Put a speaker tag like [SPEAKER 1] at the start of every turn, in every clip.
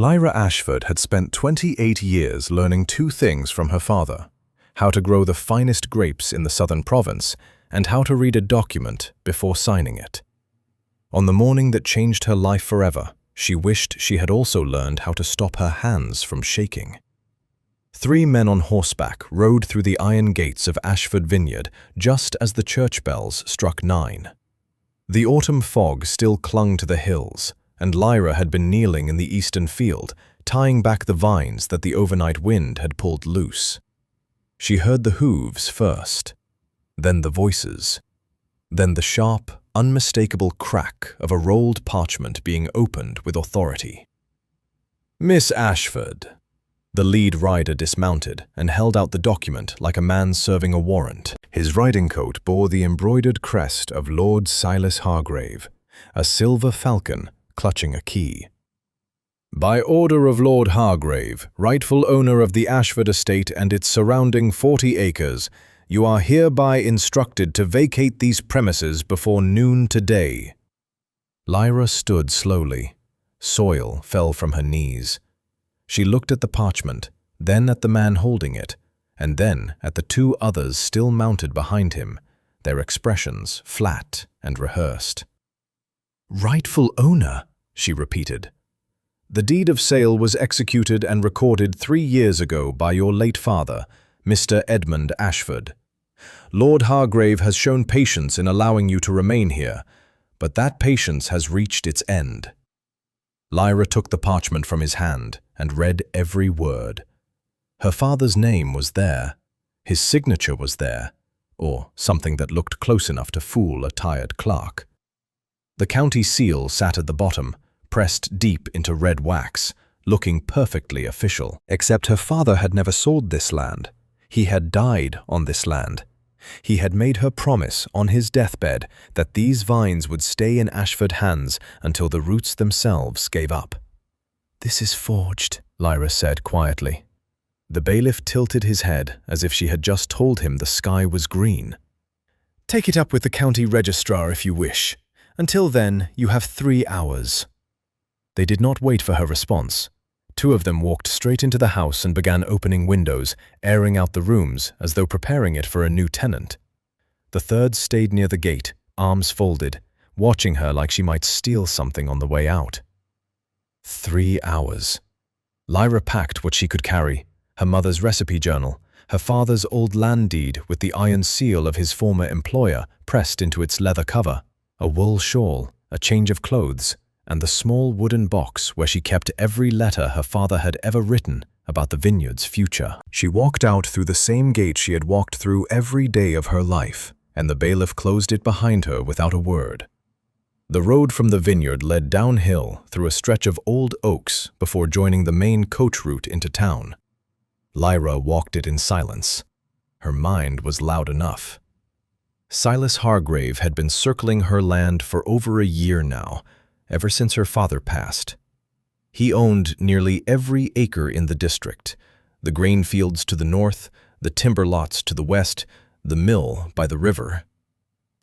[SPEAKER 1] Lyra Ashford had spent 28 years learning two things from her father: how to grow the finest grapes in the southern province and how to read a document before signing it. On the morning that changed her life forever, she wished she had also learned how to stop her hands from shaking. 3 men on horseback rode through the iron gates of Ashford Vineyard just as the church bells struck 9. The autumn fog still clung to the hills, and Lyra had been kneeling in the eastern field, tying back the vines that the overnight wind had pulled loose. She heard the hooves first, then the voices, then the sharp, unmistakable crack of a rolled parchment being opened with authority. "Miss Ashford." The lead rider dismounted and held out the document like a man serving a warrant. His riding coat bore the embroidered crest of Lord Silas Hargrave, a silver falcon clutching a key. "By order of Lord Hargrave, rightful owner of the Ashford estate and its surrounding 40 acres, you are hereby instructed to vacate these premises before noon today." Lyra stood slowly. Soil fell from her knees. She looked at the parchment, then at the man holding it, and then at the 2 others still mounted behind him, their expressions flat and rehearsed. "Rightful owner," she repeated. "The deed of sale was executed and recorded 3 years ago by your late father, Mr. Edmund Ashford. Lord Hargrave has shown patience in allowing you to remain here, but that patience has reached its end." Lyra took the parchment from his hand and read every word. Her father's name was there, his signature was there, or something that looked close enough to fool a tired clerk. The county seal sat at the bottom, pressed deep into red wax, looking perfectly official. Except her father had never sold this land. He had died on this land. He had made her promise on his deathbed that these vines would stay in Ashford hands until the roots themselves gave up. "This is forged," Lyra said quietly. The bailiff tilted his head as if she had just told him the sky was green. "Take it up with the county registrar if you wish. Until then, you have 3 hours." They did not wait for her response. 2 of them walked straight into the house and began opening windows, airing out the rooms as though preparing it for a new tenant. The 3rd stayed near the gate, arms folded, watching her like she might steal something on the way out. 3 hours. Lyra packed what she could carry: her mother's recipe journal, her father's old land deed with the iron seal of his former employer pressed into its leather cover, a wool shawl, a change of clothes, and the small wooden box where she kept every letter her father had ever written about the vineyard's future. She walked out through the same gate she had walked through every day of her life, and the bailiff closed it behind her without a word. The road from the vineyard led downhill through a stretch of old oaks before joining the main coach route into town. Lyra walked it in silence. Her mind was loud enough. Silas Hargrave had been circling her land for over a year now, ever since her father passed. He owned nearly every acre in the district: the grain fields to the north, the timber lots to the west, the mill by the river.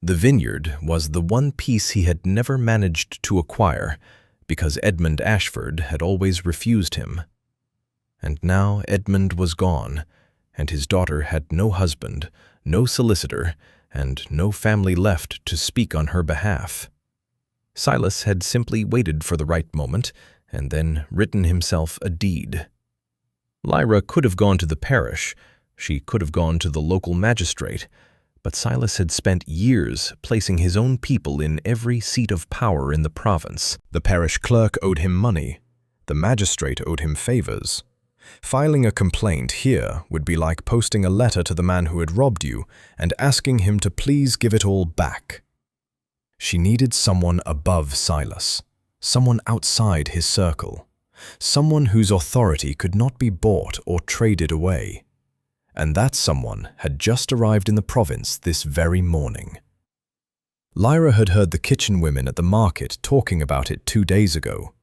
[SPEAKER 1] The vineyard was the one piece he had never managed to acquire, because Edmund Ashford had always refused him. And now Edmund was gone, and his daughter had no husband, no solicitor, and no family left to speak on her behalf. Silas had simply waited for the right moment and then written himself a deed. Lyra could have gone to the parish, she could have gone to the local magistrate, but Silas had spent years placing his own people in every seat of power in the province. The parish clerk owed him money, the magistrate owed him favors. Filing a complaint here would be like posting a letter to the man who had robbed you and asking him to please give it all back. She needed someone above Silas, someone outside his circle, someone whose authority could not be bought or traded away. And that someone had just arrived in the province this very morning. Lyra had heard the kitchen women at the market talking about it 2 days ago.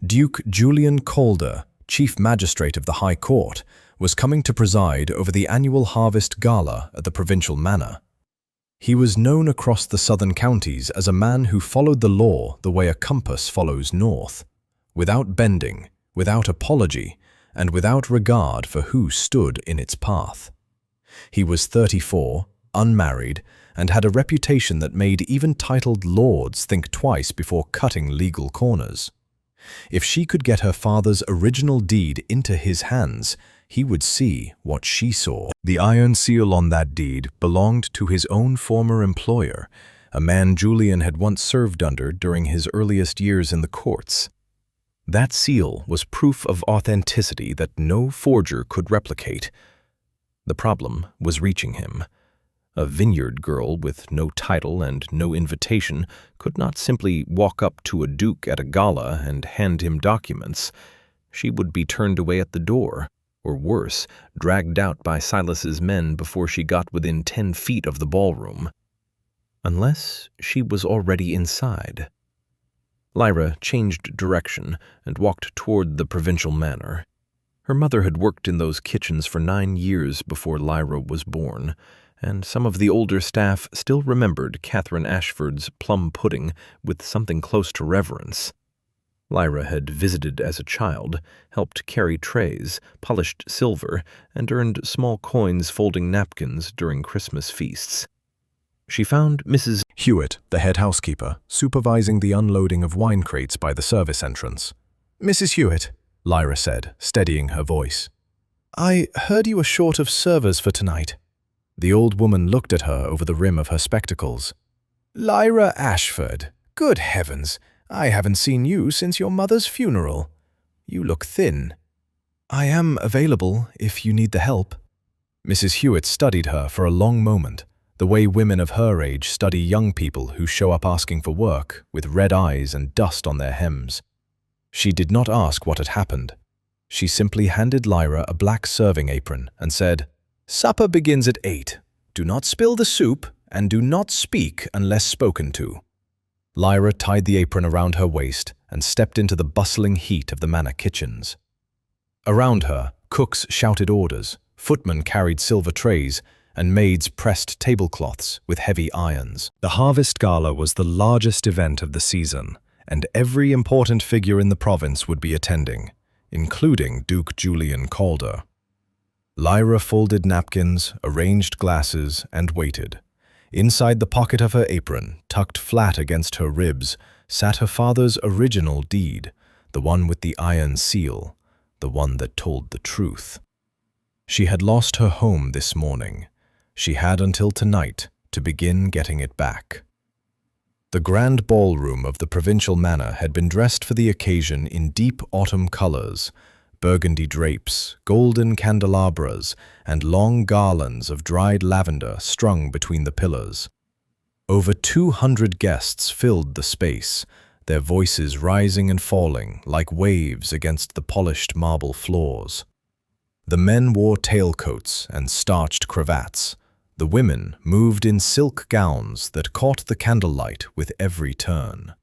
[SPEAKER 1] Duke Julian Calder, Chief Magistrate of the High Court, was coming to preside over the annual harvest gala at the provincial manor. He was known across the southern counties as a man who followed the law the way a compass follows north, without bending, without apology, and without regard for who stood in its path. He was 34, unmarried, and had a reputation that made even titled lords think twice before cutting legal corners. If she could get her father's original deed into his hands, he would see what she saw. The iron seal on that deed belonged to his own former employer, a man Julian had once served under during his earliest years in the courts. That seal was proof of authenticity that no forger could replicate. The problem was reaching him. A vineyard girl with no title and no invitation could not simply walk up to a duke at a gala and hand him documents. She would be turned away at the door, or worse, dragged out by Silas's men before she got within 10 feet of the ballroom. Unless she was already inside. Lyra changed direction and walked toward the provincial manor. Her mother had worked in those kitchens for 9 years before Lyra was born, and some of the older staff still remembered Catherine Ashford's plum pudding with something close to reverence. Lyra had visited as a child, helped carry trays, polished silver, and earned small coins folding napkins during Christmas feasts. She found Mrs.
[SPEAKER 2] Hewitt, the head housekeeper, supervising the unloading of wine crates by the service entrance.
[SPEAKER 1] "Mrs. Hewitt," Lyra said, steadying her voice. "I heard you were short of servers for tonight." The old woman looked at her over the rim of her spectacles. "Lyra Ashford. Good heavens, I haven't seen you since your mother's funeral. You look thin." "I am available if you need the help." Mrs. Hewitt studied her for a long moment, the way women of her age study young people who show up asking for work, with red eyes and dust on their hems. She did not ask what had happened. She simply handed Lyra a black serving apron and said, "Supper begins at 8. Do not spill the soup, and do not speak unless spoken to." Lyra tied the apron around her waist and stepped into the bustling heat of the manor kitchens. Around her, cooks shouted orders, footmen carried silver trays, and maids pressed tablecloths with heavy irons. The Harvest Gala was the largest event of the season, and every important figure in the province would be attending, including Duke Julian Calder. Lyra folded napkins, arranged glasses, and waited. Inside the pocket of her apron, tucked flat against her ribs, sat her father's original deed, the one with the iron seal, the one that told the truth. She had lost her home this morning. She had until tonight to begin getting it back. The grand ballroom of the provincial manor had been dressed for the occasion in deep autumn colors, burgundy drapes, golden candelabras, and long garlands of dried lavender strung between the pillars. Over 200 guests filled the space, their voices rising and falling like waves against the polished marble floors. The men wore tailcoats and starched cravats. The women moved in silk gowns that caught the candlelight with every turn.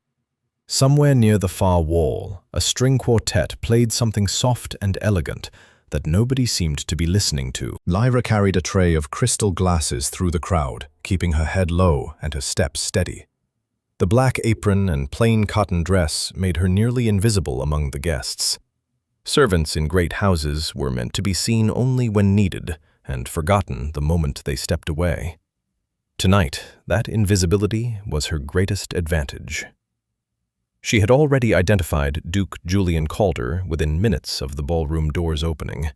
[SPEAKER 1] Somewhere near the far wall, a string quartet played something soft and elegant that nobody seemed to be listening to.
[SPEAKER 2] Lyra carried a tray of crystal glasses through the crowd, keeping her head low and her steps steady. The black apron and plain cotton dress made her nearly invisible among the guests. Servants in great houses were meant to be seen only when needed, and forgotten the moment they stepped away. Tonight, that invisibility was her greatest advantage. She had already identified Duke Julian Calder within minutes of the ballroom doors opening.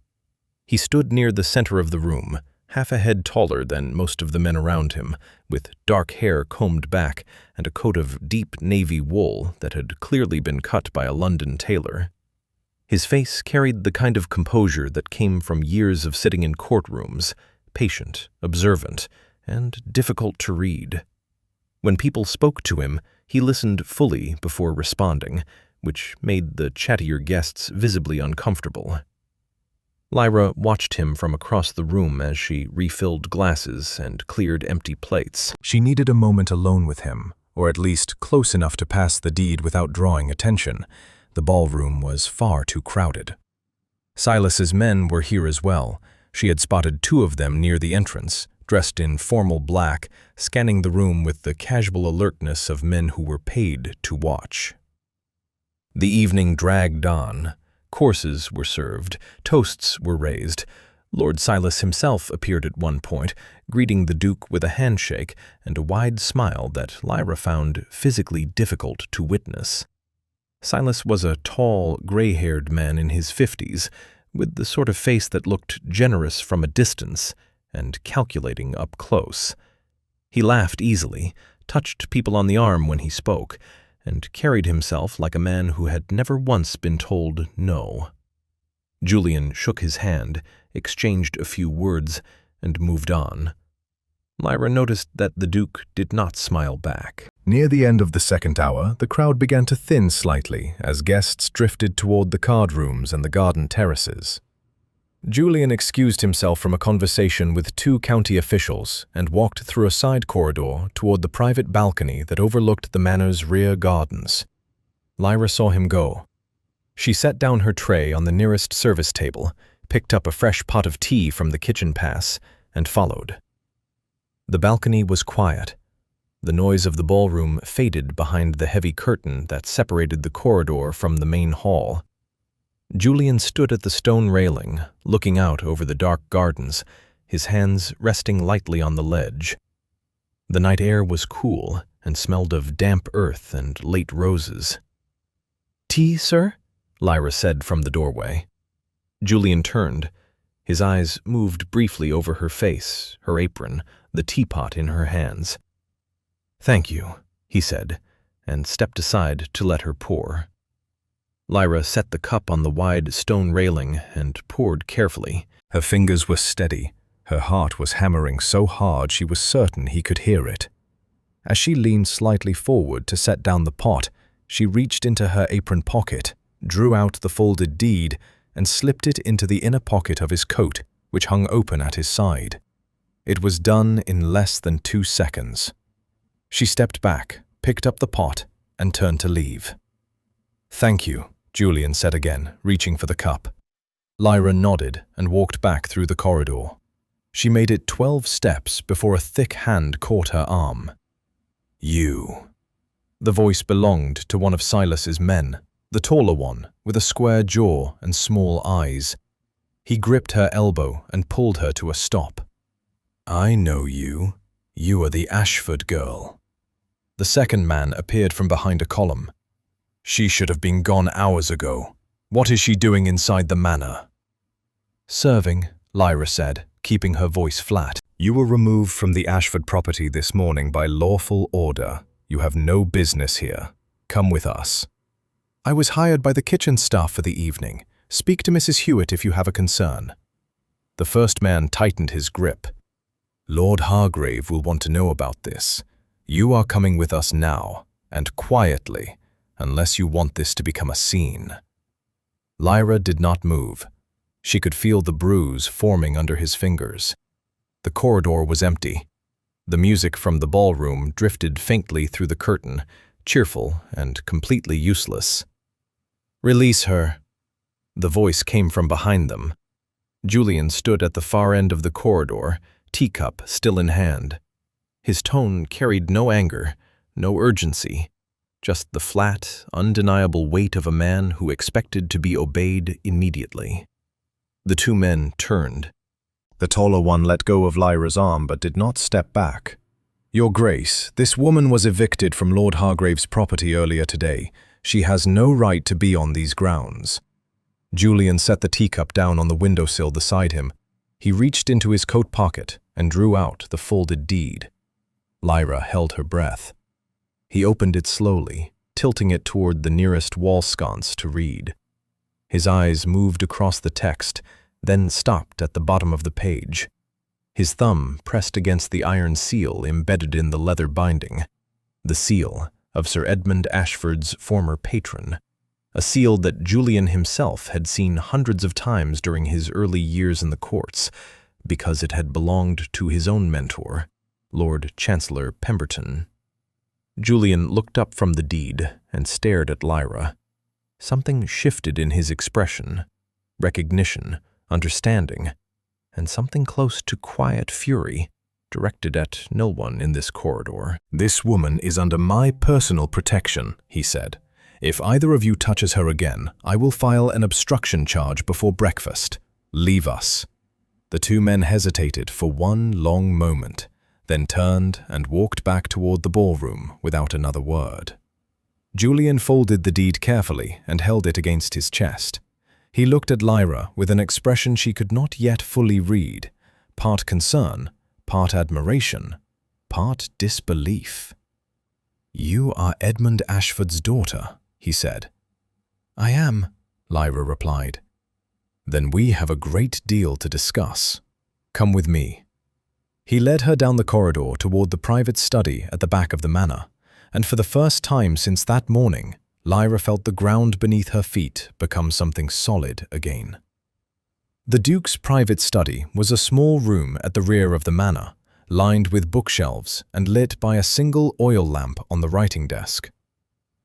[SPEAKER 2] He stood near the center of the room, half a head taller than most of the men around him, with dark hair combed back and a coat of deep navy wool that had clearly been cut by a London tailor. His face carried the kind of composure that came from years of sitting in courtrooms, patient, observant, and difficult to read. When people spoke to him, he listened fully before responding, which made the chattier guests visibly uncomfortable. Lyra watched him from across the room as she refilled glasses and cleared empty plates. She needed a moment alone with him, or at least close enough to pass the deed without drawing attention. The ballroom was far too crowded. Silas's men were here as well. She had spotted 2 of them near the entrance, dressed in formal black, scanning the room with the casual alertness of men who were paid to watch. The evening dragged on.
[SPEAKER 1] Courses were served, toasts were raised. Lord Silas himself appeared at one point, greeting the Duke with a handshake and a wide smile that Lyra found physically difficult to witness. Silas was a tall, gray-haired man in his 50s, with the sort of face that looked generous from a distance and calculating up close. He laughed easily, touched people on the arm when he spoke, and carried himself like a man who had never once been told no. Julian shook his hand, exchanged a few words, and moved on. Lyra noticed that the Duke did not smile back.
[SPEAKER 2] Near the end of the second hour, the crowd began to thin slightly as guests drifted toward the card rooms and the garden terraces. Julian excused himself from a conversation with 2 county officials and walked through a side corridor toward the private balcony that overlooked the manor's rear gardens. Lyra saw him go. She set down her tray on the nearest service table, picked up a fresh pot of tea from the kitchen pass, and followed. The balcony was quiet. The noise of the ballroom faded behind the heavy curtain that separated the corridor from the main hall. Julian stood at the stone railing, looking out over the dark gardens, his hands resting lightly on the ledge. The night air was cool and smelled of damp earth and late roses. "Tea, sir?" Lyra said from the doorway. Julian turned. His eyes moved briefly over her face, her apron, the teapot in her hands. "Thank you," he said, and stepped aside to let her pour. Lyra set the cup on the wide stone railing and poured carefully. Her fingers were steady. Her heart was hammering so hard she was certain he could hear it. As she leaned slightly forward to set down the pot, she reached into her apron pocket, drew out the folded deed, and slipped it into the inner pocket of his coat, which hung open at his side. It was done in less than 2 seconds. She stepped back, picked up the pot, and turned to leave. "Thank you," Julian said again, reaching for the cup. Lyra nodded and walked back through the corridor. She made it 12 steps before a thick hand caught her arm. "You." The voice belonged to one of Silas's men, the taller one, with a square jaw and small eyes. He gripped her elbow and pulled her to a stop. "I know you. You are the Ashford girl." The second man appeared from behind a column. "She should have been gone hours ago. What is she doing inside the manor?" "Serving," Lyra said, keeping her voice flat. "You were removed from the Ashford property this morning by lawful order. You have no business here. Come with us." "I was hired by the kitchen staff for the evening. Speak to Mrs. Hewitt if you have a concern." The first man tightened his grip. "Lord Hargrave will want to know about this. You are coming with us now, and quietly, unless you want this to become a scene." Lyra did not move. She could feel the bruise forming under his fingers. The corridor was empty. The music from the ballroom drifted faintly through the curtain, cheerful and completely useless. "Release her." The voice came from behind them. Julian stood at the far end of the corridor, teacup still in hand. His tone carried no anger, no urgency, just the flat, undeniable weight of a man who expected to be obeyed immediately. The 2 men turned. The taller one let go of Lyra's arm but did not step back. "Your Grace, this woman was evicted from Lord Hargrave's property earlier today. She has no right to be on these grounds." Julian set the teacup down on the windowsill beside him. He reached into his coat pocket and drew out the folded deed. Lyra held her breath. He opened it slowly, tilting it toward the nearest wall sconce to read. His eyes moved across the text, then stopped at the bottom of the page. His thumb pressed against the iron seal embedded in the leather binding, the seal of Sir Edmund Ashford's former patron, a seal that Julian himself had seen hundreds of times during his early years in the courts, because it had belonged to his own mentor, Lord Chancellor Pemberton. Julian looked up from the deed and stared at Lyra. Something shifted in his expression, recognition, understanding, and something close to quiet fury, directed at no one in this corridor. "This woman is under my personal protection," he said,
[SPEAKER 1] If either of you touches her again, I will file an obstruction charge before breakfast. Leave us." The two men hesitated for one long moment, then turned and walked back toward the ballroom without another word. Julian folded the deed carefully and held it against his chest. He looked at Lyra with an expression she could not yet fully read, part concern, part admiration, part disbelief. "You are Edmund Ashford's daughter," he said. "I am," Lyra replied. "Then we have a great deal to discuss. Come with me." He led her down the corridor toward the private study at the back of the manor, and for the first time since that morning, Lyra felt the ground beneath her feet become something solid again. The Duke's private study was a small room at the rear of the manor, lined with bookshelves and lit by a single oil lamp on the writing desk.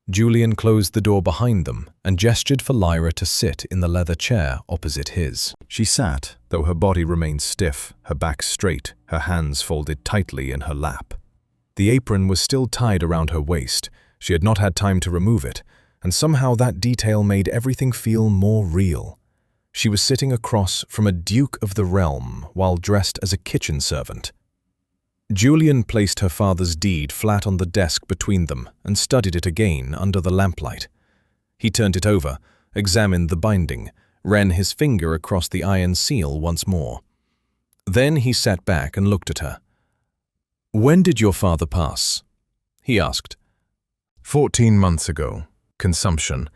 [SPEAKER 1] Julian closed the door behind them and gestured for Lyra to sit in the leather chair opposite his. She sat, though her body remained stiff, her back straight, her hands folded tightly in her lap. The apron was still tied around her waist. She had not had time to remove it, and somehow that detail made everything feel more real. She was sitting across from a duke of the realm while dressed as a kitchen servant. Julian placed her father's deed flat on the desk between them and studied it again under the lamplight. He turned it over, examined the binding, ran his finger across the iron seal once more. Then he sat back and looked at her. "When did your father pass?" he asked. 14 months ago. Consumption.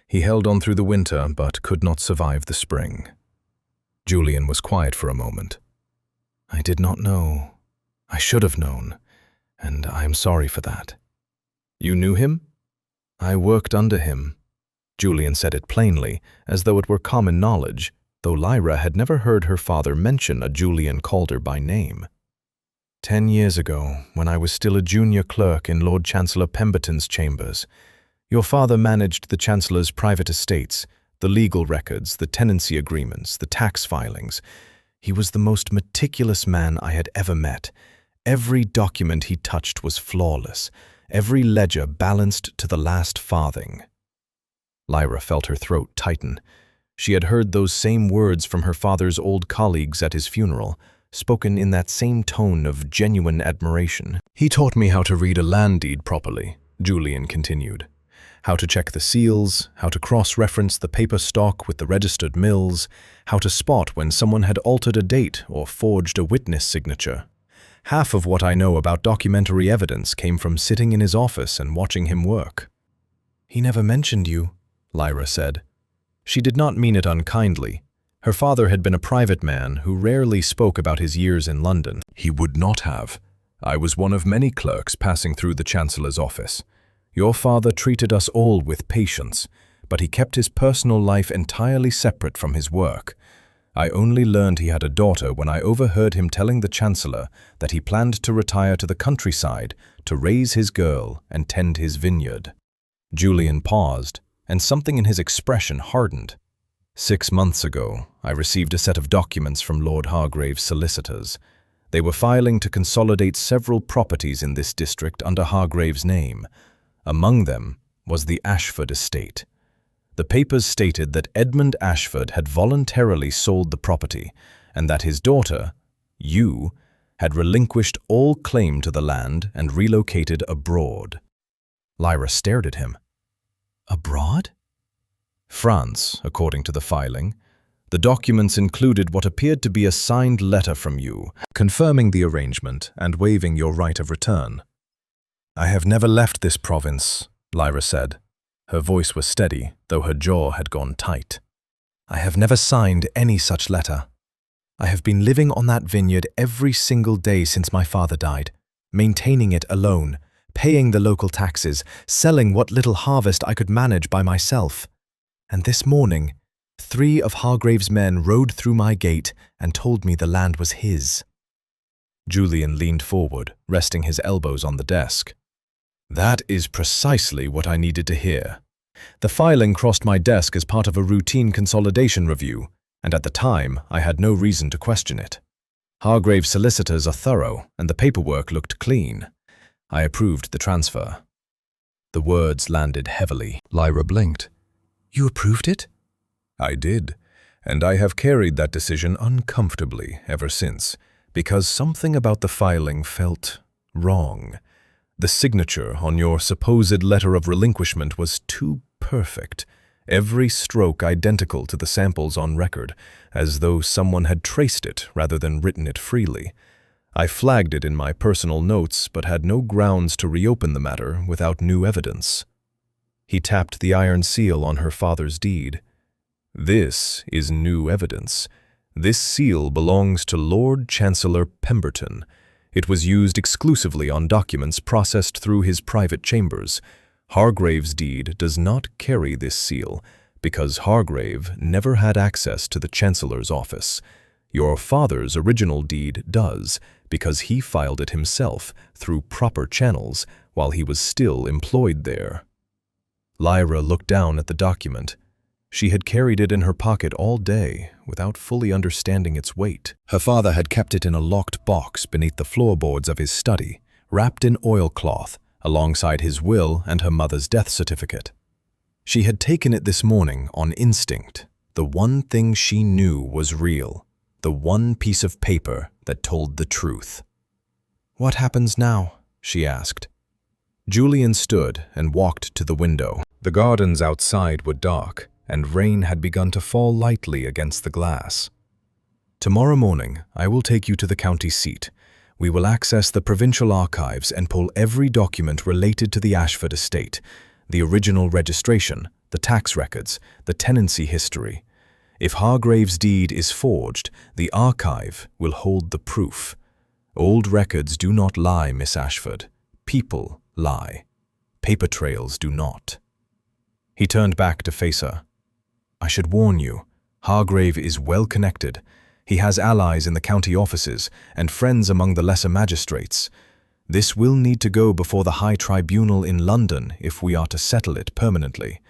[SPEAKER 1] He held on through the winter but could not survive the spring." Julian was quiet for a moment. "I did not know. I should have known, and I am sorry for that." "You knew him?" "I worked under him." Julian said it plainly, as though it were common knowledge, though Lyra had never heard her father mention a Julian Calder by name. 10 years ago, when I was still a junior clerk in Lord Chancellor Pemberton's chambers, your father managed the Chancellor's private estates, the legal records, the tenancy agreements, the tax filings. He was the most meticulous man I had ever met. Every document he touched was flawless, every ledger balanced to the last farthing. Lyra felt her throat tighten. She had heard those same words from her father's old colleagues at his funeral, spoken in that same tone of genuine admiration. "He taught me how to read a land deed properly," Julian continued. "How to check the seals, how to cross-reference the paper stock with the registered mills, how to spot when someone had altered a date or forged a witness signature. Half of what I know about documentary evidence came from sitting in his office and watching him work." "He never mentioned you," Lyra said. She did not mean it unkindly. Her father had been a private man who rarely spoke about his years in London. "He would not have. I was one of many clerks passing through the Chancellor's office. Your father treated us all with patience, but he kept his personal life entirely separate from his work. I only learned he had a daughter when I overheard him telling the Chancellor that he planned to retire to the countryside to raise his girl and tend his vineyard." Julian paused, and something in his expression hardened. 6 months ago, I received a set of documents from Lord Hargrave's solicitors. They were filing to consolidate several properties in this district under Hargrave's name. Among them was the Ashford estate. The papers stated that Edmund Ashford had voluntarily sold the property and that his daughter, you, had relinquished all claim to the land and relocated abroad. Lyra stared at him. "Abroad?" "France, according to the filing. The documents included what appeared to be a signed letter from you, confirming the arrangement and waiving your right of return." "I have never left this province," Lyra said. Her voice was steady, though her jaw had gone tight. "I have never signed any such letter. I have been living on that vineyard every single day since my father died, maintaining it alone, paying the local taxes, selling what little harvest I could manage by myself. And this morning, 3 of Hargrave's men rode through my gate and told me the land was his." Julian leaned forward, resting his elbows on the desk. "That is precisely what I needed to hear. The filing crossed my desk as part of a routine consolidation review, and at the time I had no reason to question it. Hargrave's solicitors are thorough, and the paperwork looked clean. I approved the transfer." The words landed heavily.
[SPEAKER 2] Lyra blinked.
[SPEAKER 1] You approved it?
[SPEAKER 2] I did, and I have carried that decision uncomfortably ever since, because something about the filing felt wrong. The signature on your supposed letter of relinquishment was too perfect, every stroke identical to the samples on record, as though someone had traced it rather than written it freely. I flagged it in my personal notes, but had no grounds to reopen the matter without new evidence. He tapped the iron seal on her father's deed. This is new evidence. This seal belongs to Lord Chancellor Pemberton. It was used exclusively on documents processed through his private chambers. Hargrave's deed does not carry this seal, because Hargrave never had access to the Chancellor's office. Your father's original deed does, because he filed it himself through proper channels while he was still employed there. Lyra looked down at the document. She had carried it in her pocket all day without fully understanding its weight. Her father had kept it in a locked box beneath the floorboards of his study, wrapped in oilcloth, alongside his will and her mother's death certificate. She had taken it this morning on instinct, the one thing she knew was real, the one piece of paper that told the truth. "What happens now?" she asked. Julian stood and walked to the window. The gardens outside were dark, and rain had begun to fall lightly against the glass. "Tomorrow morning, I will take you to the county seat. We will access the provincial archives and pull every document related to the Ashford estate, the original registration, the tax records, the tenancy history. If Hargrave's deed is forged, the archive will hold the proof. Old records do not lie, Miss Ashford. People lie. Paper trails do not." He turned back to face her. "I should warn you, Hargrave is well connected. He has allies in the county offices and friends among the lesser magistrates. This will need to go before the High Tribunal in London if we are to settle it permanently.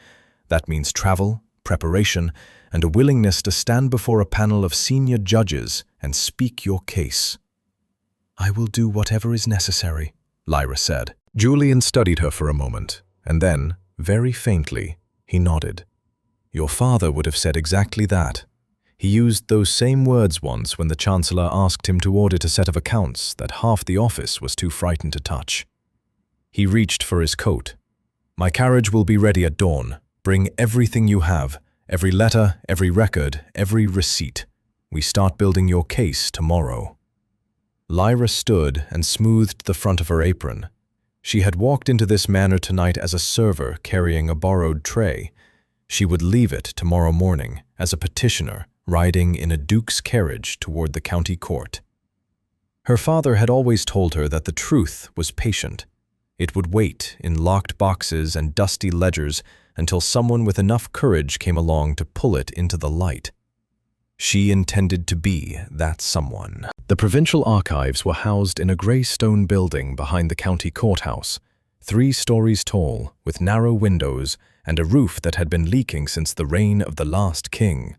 [SPEAKER 2] That means travel, preparation, and a willingness to stand before a panel of senior judges and speak your case." "I will do whatever is necessary," Lyra said. Julian studied her for a moment, and then, very faintly, he nodded. "Your father would have said exactly that. He used those same words once when the Chancellor asked him to audit a set of accounts that half the office was too frightened to touch." He reached for his coat. "My carriage will be ready at dawn. Bring everything you have, every letter, every record, every receipt. We start building your case tomorrow." Lyra stood and smoothed the front of her apron. She had walked into this manor tonight as a server carrying a borrowed tray. She would leave it tomorrow morning as a petitioner riding in a duke's carriage toward the county court. Her father had always told her that the truth was patient. It would wait in locked boxes and dusty ledgers until someone with enough courage came along to pull it into the light. She intended to be that someone. The provincial archives were housed in a grey stone building behind the county courthouse, 3 stories tall, with narrow windows and a roof that had been leaking since the reign of the last king.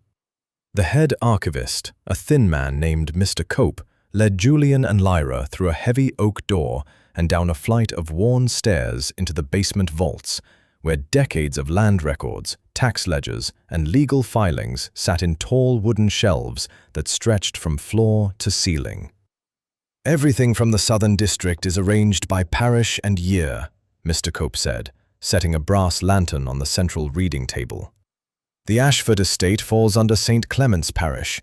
[SPEAKER 2] The head archivist, a thin man named Mr. Cope, led Julian and Lyra through a heavy oak door and down a flight of worn stairs into the basement vaults, where decades of land records, tax ledgers, and legal filings sat in tall wooden shelves that stretched from floor to ceiling. "Everything from the Southern District is arranged by parish and year," Mr. Cope said, setting a brass lantern on the central reading table. "The Ashford estate falls under St. Clement's Parish.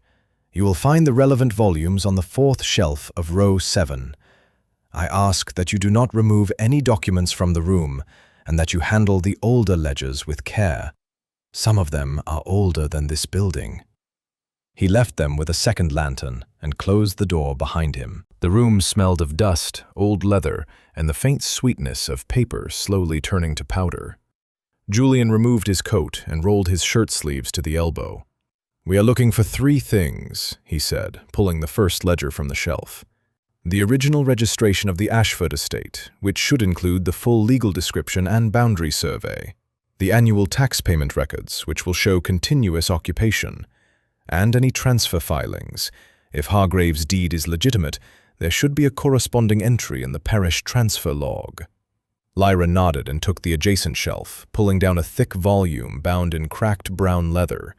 [SPEAKER 2] You will find the relevant volumes on the 4th shelf of row 7. I ask that you do not remove any documents from the room and that you handle the older ledgers with care. Some of them are older than this building." He left them with a second lantern and closed the door behind him. The room smelled of dust, old leather, and the faint sweetness of paper slowly turning to powder. Julian removed his coat and rolled his shirt sleeves to the elbow. "We are looking for 3 things," he said, pulling the first ledger from the shelf. "The original registration of the Ashford estate, which should include the full legal description and boundary survey. The annual tax payment records, which will show continuous occupation. And any transfer filings. If Hargrave's deed is legitimate, there should be a corresponding entry in the parish transfer log."
[SPEAKER 1] Lyra nodded and took the adjacent shelf, pulling down a thick volume bound in cracked brown leather.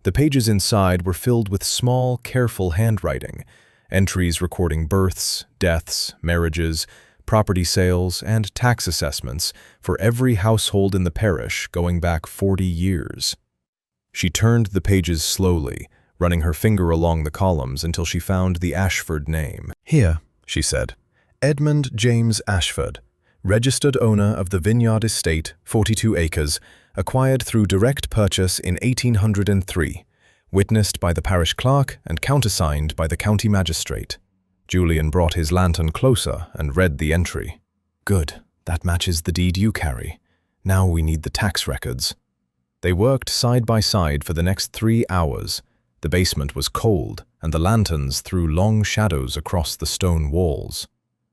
[SPEAKER 1] The pages inside were filled with small, careful handwriting, entries recording births, deaths, marriages, property sales, and tax assessments for every household in the parish going back 40 years. She turned the pages slowly, running her finger along the columns until she found the Ashford name.
[SPEAKER 2] "Here," she said, "Edmund James Ashford, registered owner of the Vineyard Estate, 42 acres, acquired through direct purchase in 1803, witnessed by the parish clerk and countersigned by the county magistrate." Julian brought his lantern closer and read the entry. "Good, that matches the deed you carry. Now we need the tax records." They worked side by side for the next 3 hours. The basement was cold, and the lanterns threw long shadows across the stone walls.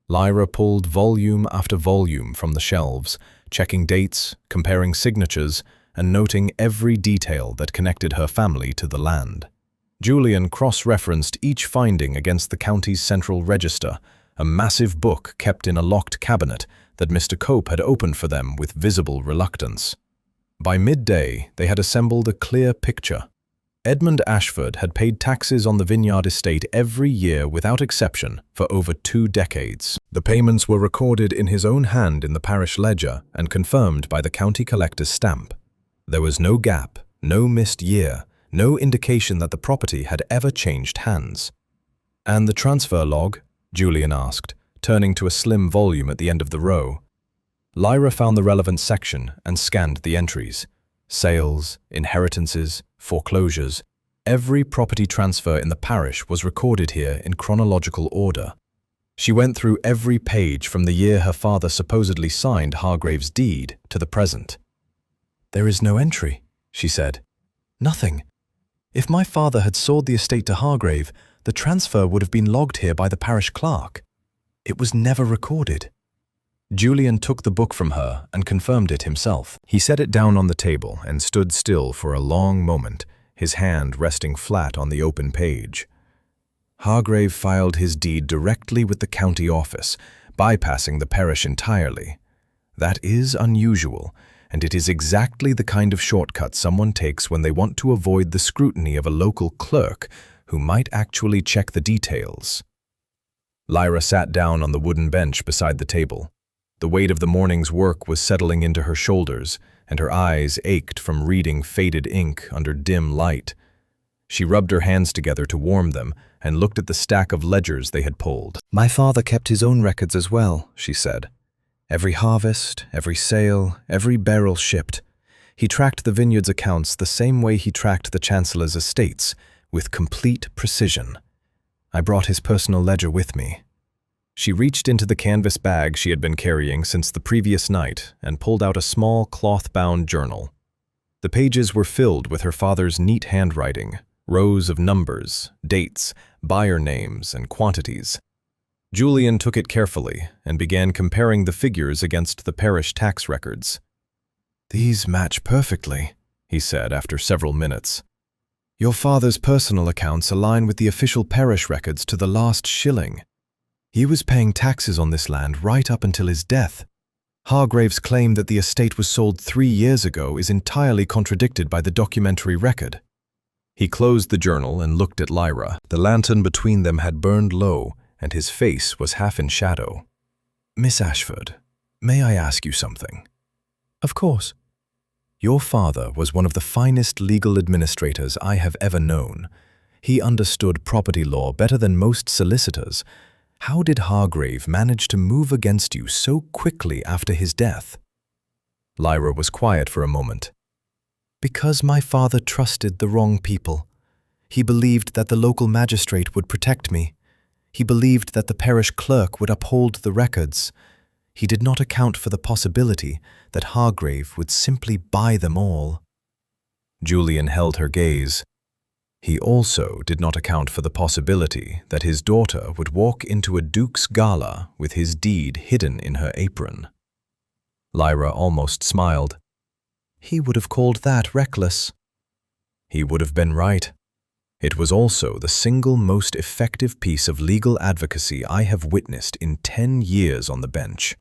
[SPEAKER 2] Lyra pulled volume after volume from the shelves, checking dates, comparing signatures, and noting every detail that connected her family to the land. Julian cross-referenced each finding against the county's central register, a massive book kept in a locked cabinet that Mr. Cope had opened for them with visible reluctance. By midday, they had assembled a clear picture. Edmund Ashford had paid taxes on the Vineyard Estate every year without exception for over 2 decades. The payments were recorded in his own hand in the parish ledger and confirmed by the county collector's stamp. There was no gap, no missed year, no indication that the property had ever changed hands. "And the transfer log?" Julian asked, turning to a slim volume at the end of the row. Lyra found the relevant section and scanned the entries. Sales, inheritances, foreclosures. Every property transfer in the parish was recorded here in chronological order. She went through every page from the year her father supposedly signed Hargrave's deed to the present. "There is no entry," she said. "Nothing. If my father had sold the estate to Hargrave, the transfer would have been logged here by the parish clerk. It was never recorded." Julian took the book from her and confirmed it himself. He set it down on the table and stood still for a long moment, his hand resting flat on the open page. Hargrave filed his deed directly with the county office, bypassing the parish entirely. That is unusual, and it is exactly the kind of shortcut someone takes when they want to avoid the scrutiny of a local clerk who might actually check the details. Lyra sat down on the wooden bench beside the table. The weight of the morning's work was settling into her shoulders, and her eyes ached from reading faded ink under dim light. She rubbed her hands together to warm them and looked at the stack of ledgers they had pulled. "My father kept his own records as well," she said. "Every harvest, every sale, every barrel shipped. He tracked the vineyard's accounts the same way he tracked the Chancellor's estates, with complete precision. I brought his personal ledger with me." She reached into the canvas bag she had been carrying since the previous night and pulled out a small cloth-bound journal. The pages were filled with her father's neat handwriting, rows of numbers, dates, buyer names, and quantities. Julian took it carefully and began comparing the figures against the parish tax records. "These match perfectly," he said after several minutes. "Your father's personal accounts align with the official parish records to the last shilling. He was paying taxes on this land right up until his death. Hargrave's claim that the estate was sold 3 years ago is entirely contradicted by the documentary record." He closed the journal and looked at Lyra. The lantern between them had burned low, and his face was half in shadow. "Miss Ashford, may I ask you something?" "Of course." "Your father was one of the finest legal administrators I have ever known. He understood property law better than most solicitors. How did Hargrave manage to move against you so quickly after his death?" Lyra was quiet for a moment. "Because my father trusted the wrong people. He believed that the local magistrate would protect me. He believed that the parish clerk would uphold the records. He did not account for the possibility that Hargrave would simply buy them all." Julian held her gaze. He also did not account for the possibility that his daughter would walk into a duke's gala with his deed hidden in her apron. Lyra almost smiled. "He would have called that reckless." He would have been right. It was also the single most effective piece of legal advocacy I have witnessed in 10 years on the bench.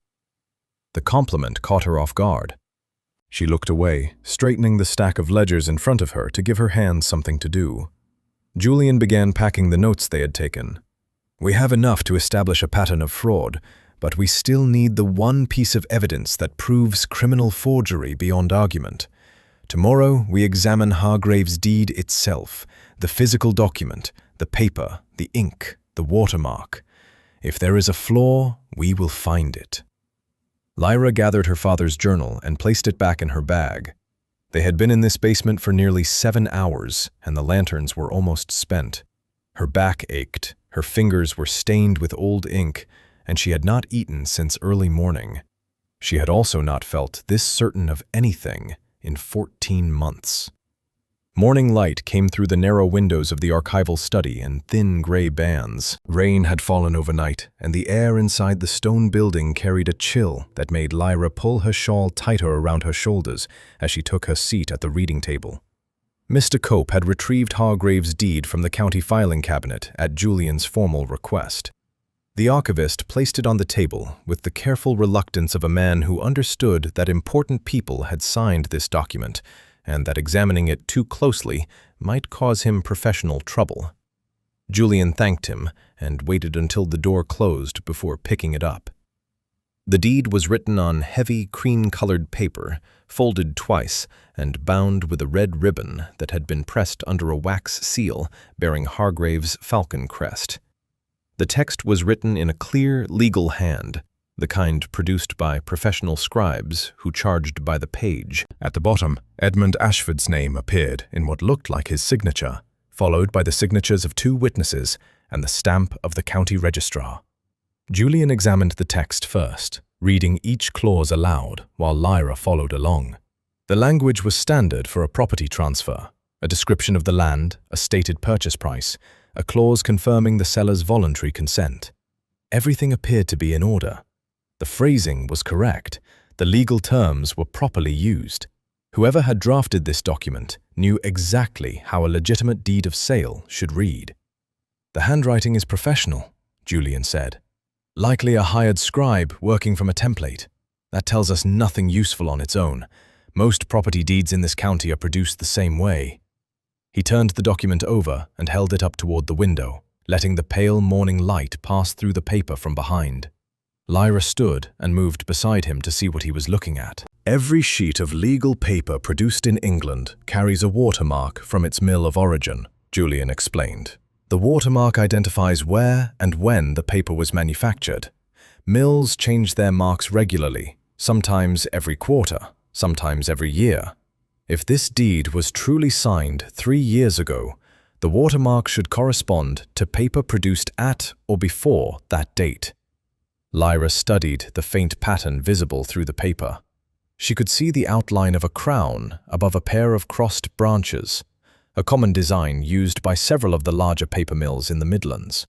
[SPEAKER 1] The compliment caught her off guard.
[SPEAKER 2] She looked away, straightening the stack of ledgers in front of her to give her hands something to do.
[SPEAKER 1] Julian began packing the notes they had taken. "We have enough to establish a pattern of fraud, but we still need the one piece of evidence that proves criminal forgery beyond argument. Tomorrow, we examine Hargrave's deed itself, the physical document, the paper, the ink, the watermark. If there is a flaw, we will find it." Lyra gathered her father's journal and placed it back in her bag. They had been in this basement for nearly 7 hours, and the lanterns were almost spent. Her back ached, her fingers were stained with old ink, and she had not eaten since early morning. She had also not felt this certain of anything in 14 months. Morning light came through the narrow windows of the archival study in thin gray bands. Rain had fallen overnight, and the air inside the stone building carried a chill that made Lyra pull her shawl tighter around her shoulders as she took her seat at the reading table. Mr. Cope had retrieved Hargrave's deed from the county filing cabinet at Julian's formal request. The archivist placed it on the table with the careful reluctance of a man who understood that important people had signed this document and that examining it too closely might cause him professional trouble. Julian thanked him and waited until the door closed before picking it up. The deed was written on heavy, cream-colored paper, folded twice, and bound with a red ribbon that had been pressed under a wax seal bearing Hargrave's falcon crest. The text was written in a clear, legal hand, the kind produced by professional scribes who charged by the page.
[SPEAKER 2] At the bottom, Edmund Ashford's name appeared in what looked like his signature, followed by the signatures of 2 witnesses and the stamp of the county registrar. Julian examined the text first, reading each clause aloud while Lyra followed along. The language was standard for a property transfer, a description of the land, a stated purchase price, a clause confirming the seller's voluntary consent. Everything appeared to be in order. The phrasing was correct. The legal terms were properly used. Whoever had drafted this document knew exactly how a legitimate deed of sale should read. "The handwriting is professional," Julian said. "Likely a hired scribe working from a template. That tells us nothing useful on its own. Most property deeds in this county are produced the same way." He turned the document over and held it up toward the window, letting the pale morning light pass through the paper from behind. Lyra stood and moved beside him to see what he was looking at. "Every sheet of legal paper produced in England carries a watermark from its mill of origin," Julian explained. "The watermark identifies where and when the paper was manufactured. Mills change their marks regularly, sometimes every quarter, sometimes every year. If this deed was truly signed 3 years ago, the watermark should correspond to paper produced at or before that date." Lyra studied the faint pattern visible through the paper. She could see the outline of a crown above a pair of crossed branches, a common design used by several of the larger paper mills in the Midlands.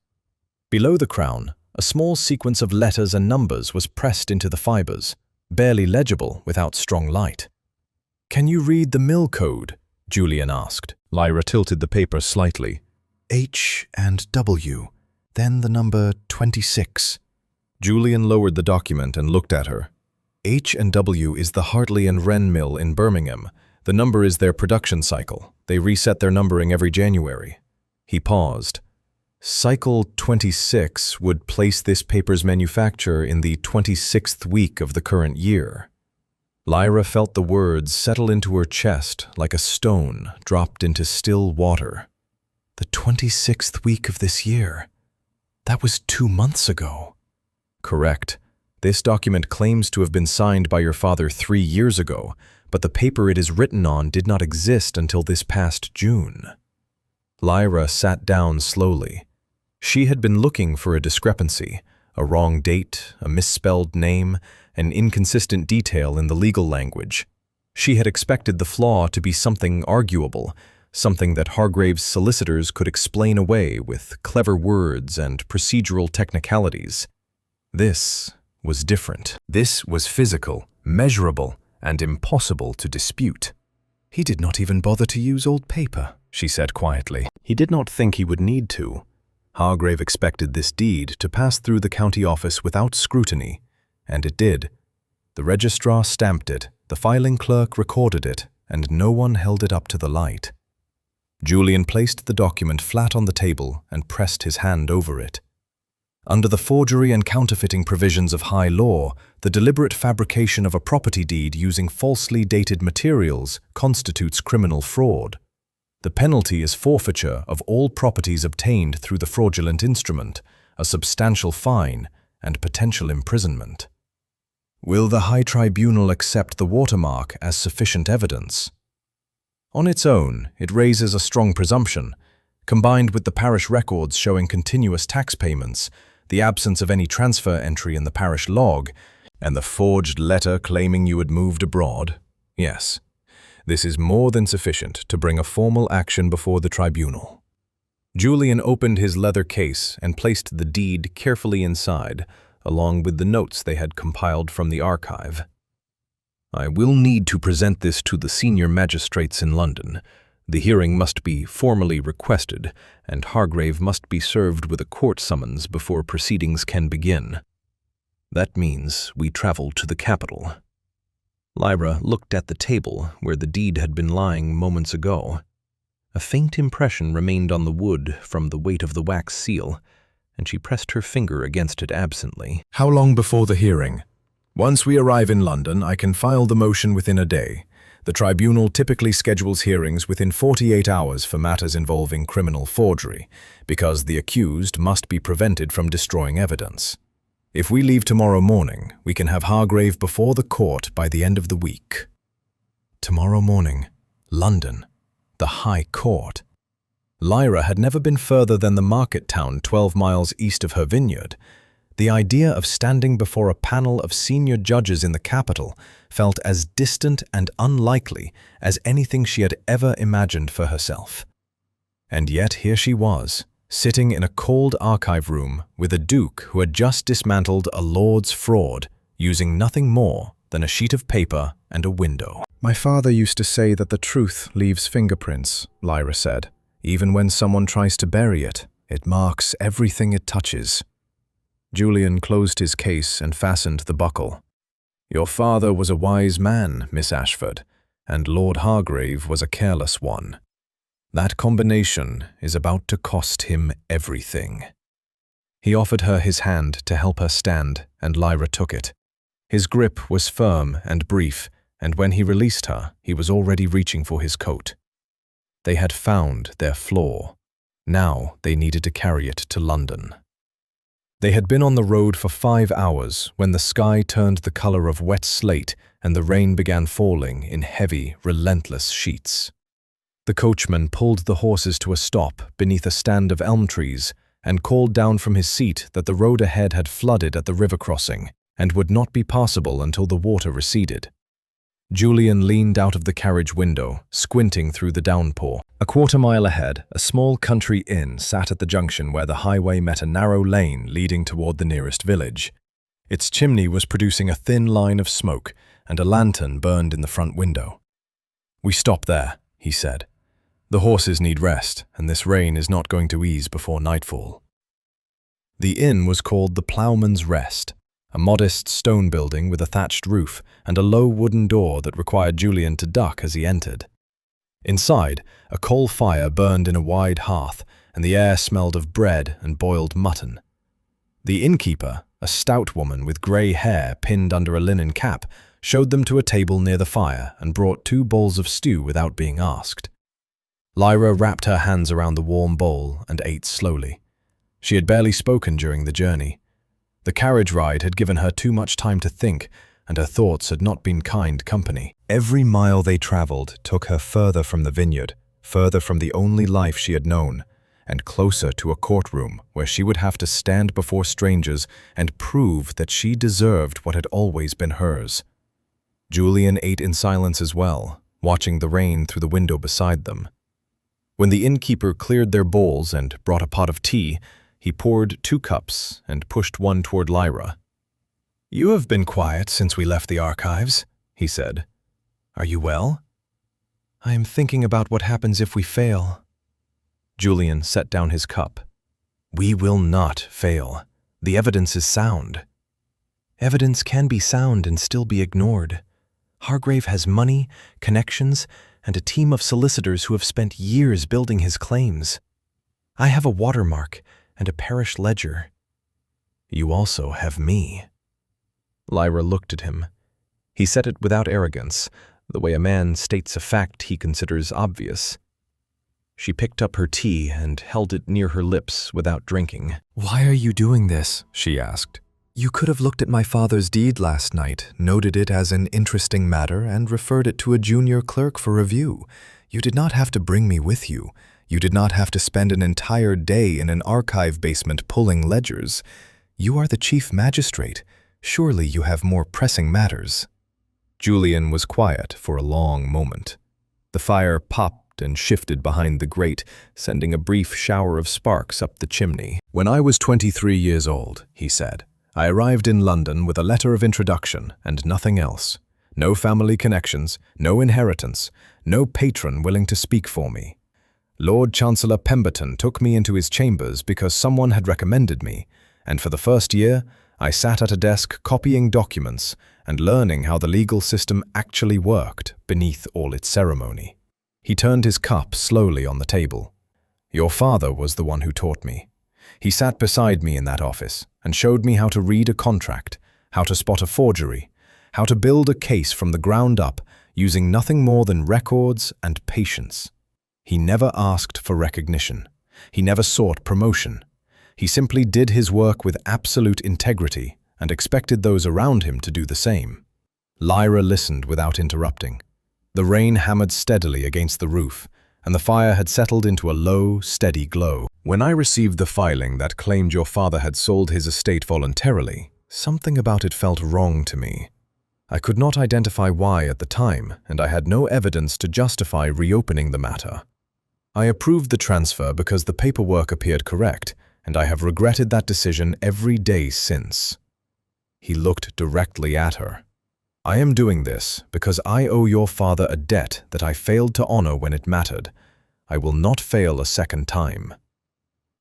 [SPEAKER 2] Below the crown, a small sequence of letters and numbers was pressed into the fibers, barely legible without strong light. "Can you read the mill code?" Julian asked. Lyra tilted the paper slightly.
[SPEAKER 1] "H and W, then the number 26. Julian lowered the document and looked at her. "H and W is the Hartley and Wren mill in Birmingham. The number is their production cycle. They reset their numbering every January." He paused. "Cycle 26 would place this paper's manufacture in the 26th week of the current year." Lyra felt the words settle into her chest like a stone dropped into still water. "The 26th week of this year. That was 2 months ago." "Correct. This document claims to have been signed by your father 3 years ago, but the paper it is written on did not exist until this past June." Lyra sat down slowly. She had been looking for a discrepancy, a wrong date, a misspelled name, an inconsistent detail in the legal language. She had expected the flaw to be something arguable, something that Hargrave's solicitors could explain away with clever words and procedural technicalities. This was different. This was physical, measurable, and impossible to dispute. "He did not even bother to use old paper," she said quietly. He did not think he would need to. Hargrave expected this deed to pass through the county office without scrutiny, and it did.
[SPEAKER 2] The registrar stamped it, the filing clerk recorded it, and no one held it up to the light. Julian placed the document flat on the table and pressed his hand over it. Under the forgery and counterfeiting provisions of high law, the deliberate fabrication of a property deed using falsely dated materials constitutes criminal fraud. The penalty is forfeiture of all properties obtained through the fraudulent instrument, a substantial fine, and potential imprisonment. Will the High Tribunal accept the watermark as sufficient evidence? On its own, it raises a strong presumption. Combined with the parish records showing continuous tax payments, the absence of any transfer entry in the parish log, and the forged letter claiming you had moved abroad, yes, this is more than sufficient to bring a formal action before the tribunal. Julian opened his leather case and placed the deed carefully inside, along with the notes they had compiled from the archive. I will need to present this to the senior magistrates in London. The hearing must be formally requested, and Hargrave must be served with a court summons before proceedings can begin. That means we travel to the capital. Lyra looked at the table where the deed had been lying moments ago. A faint impression remained on the wood from the weight of the wax seal, and she pressed her finger against it absently.
[SPEAKER 1] How long before the hearing? Once we arrive in London, I can file the motion within a day. The tribunal typically schedules hearings within 48 hours for matters involving criminal forgery, because the accused must be prevented from destroying evidence. If we leave tomorrow morning, we can have Hargrave before the court by the end of the week. Tomorrow morning, London, the High Court. Lyra had never been further than the market town 12 miles east of her vineyard. The idea of standing before a panel of senior judges in the capital felt as distant and unlikely as anything she had ever imagined for herself. And yet here she was, sitting in a cold archive room with a duke who had just dismantled a lord's fraud, using nothing more than a sheet of paper and a window. My father used to say that the truth leaves fingerprints, Lyra said. Even when someone tries to bury it, it marks everything it touches. Julian closed his case and fastened the buckle. Your father was a wise man, Miss Ashford, and Lord Hargrave was a careless one. That combination is about to cost him everything. He offered her his hand to help her stand, and Lyra took it. His grip was firm and brief, and when he released her, he was already reaching for his coat. They had found their flaw. Now they needed to carry it to London. They had been on the road for 5 hours when the sky turned the color of wet slate and the rain began falling in heavy, relentless sheets. The coachman pulled the horses to a stop beneath a stand of elm trees and called down from his seat that the road ahead had flooded at the river crossing and would not be passable until the water receded. Julian leaned out of the carriage window, squinting through the downpour. A quarter-mile ahead, a small country inn sat at the junction where the highway met a narrow lane leading toward the nearest village. Its chimney was producing a thin line of smoke, and a lantern burned in the front window. We stop there, he said. The horses need rest, and this rain is not going to ease before nightfall. The inn was called the Ploughman's Rest, a modest stone building with a thatched roof and a low wooden door that required Julian to duck as he entered. Inside, a coal fire burned in a wide hearth, and the air smelled of bread and boiled mutton. The innkeeper, a stout woman with grey hair pinned under a linen cap, showed them to a table near the fire and brought 2 bowls of stew without being asked. Lyra wrapped her hands around the warm bowl and ate slowly. She had barely spoken during the journey. The carriage ride had given her too much time to think, and her thoughts had not been kind company. Every mile they traveled took her further from the vineyard, further from the only life she had known, and closer to a courtroom where she would have to stand before strangers and prove that she deserved what had always been hers. Julian ate in silence as well, watching the rain through the window beside them. When the innkeeper cleared their bowls and brought a pot of tea, he poured 2 cups and pushed one toward Lyra. You have been quiet since we left the archives, he said. Are you well? I am thinking about what happens if we fail. Julian set down his cup. We will not fail. The evidence is sound. Evidence can be sound and still be ignored. Hargrave has money, connections, and a team of solicitors who have spent years building his claims. I have a watermark and a parish ledger. You also have me." Lyra looked at him. He said it without arrogance, the way a man states a fact he considers obvious. She picked up her tea and held it near her lips without drinking.
[SPEAKER 2] "Why are you doing this?" she asked. "You could have looked at my father's deed last night, noted it as an interesting matter, and referred it to a junior clerk for review. You did not have to bring me with you. You did not have to spend an entire day in an archive basement pulling ledgers. You are the chief magistrate. Surely you have more pressing matters." Julian was quiet for a long moment. The fire popped and shifted behind the grate, sending a brief shower of sparks up the chimney. "When I was 23 years old," he said, "I arrived in London with a letter of introduction and nothing else. No family connections, no inheritance, no patron willing to speak for me. Lord Chancellor Pemberton took me into his chambers because someone had recommended me, and for the first year, I sat at a desk copying documents and learning how the legal system actually worked beneath all its ceremony." He turned his cup slowly on the table. "Your father was the one who taught me. He sat beside me in that office and showed me how to read a contract, how to spot a forgery, how to build a case from the ground up using nothing more than records and patience. He never asked for recognition. He never sought promotion. He simply did his work with absolute integrity and expected those around him to do the same." Lyra listened without interrupting. The rain hammered steadily against the roof, and the fire had settled into a low, steady glow. "When I received the filing that claimed your father had sold his estate voluntarily, something about it felt wrong to me. I could not identify why at the time, and I had no evidence to justify reopening the matter. I approved the transfer because the paperwork appeared correct, and I have regretted that decision every day since." He looked directly at her. "I am doing this because I owe your father a debt that I failed to honor when it mattered. I will not fail a second time."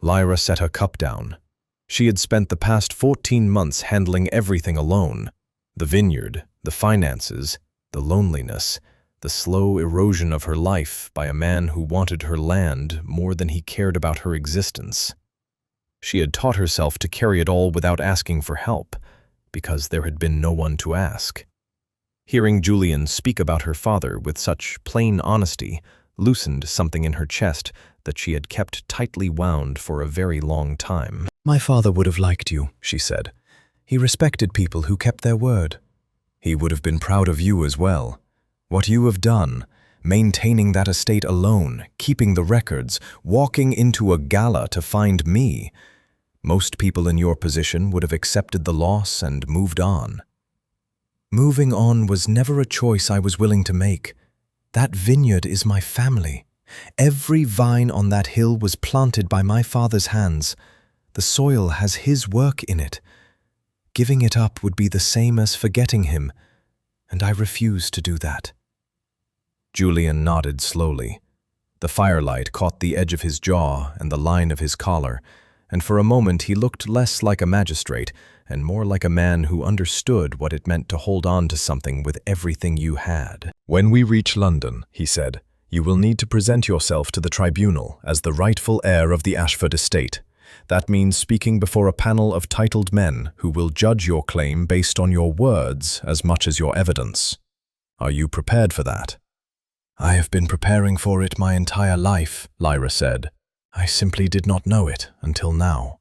[SPEAKER 2] Lyra set her cup down. She had spent the past 14 months handling everything alone. The vineyard, the finances, the loneliness, the slow erosion of her life by a man who wanted her land more than he cared about her existence. She had taught herself to carry it all without asking for help, because there had been no one to ask. Hearing Julian speak about her father with such plain honesty loosened something in her chest that she had kept tightly wound for a very long time. "My father would have liked you," she said. "He respected people who kept their word. He would have been proud of you as well. What you have done, maintaining that estate alone, keeping the records, walking into a gala to find me. Most people in your position would have accepted the loss and moved on. Moving on was never a choice I was willing to make. That vineyard is my family. Every vine on that hill was planted by my father's hands. The soil has his work in it. Giving it up would be the same as forgetting him, and I refuse to do that." Julian nodded slowly. The firelight caught the edge of his jaw and the line of his collar, and for a moment he looked less like a magistrate and more like a man who understood what it meant to hold on to something with everything you had. "When we reach London," he said, "you will need to present yourself to the tribunal as the rightful heir of the Ashford estate. That means speaking before a panel of titled men who will judge your claim based on your words as much as your evidence. Are you prepared for that?" "I have been preparing for it my entire life," Lyra said. "I simply did not know it until now."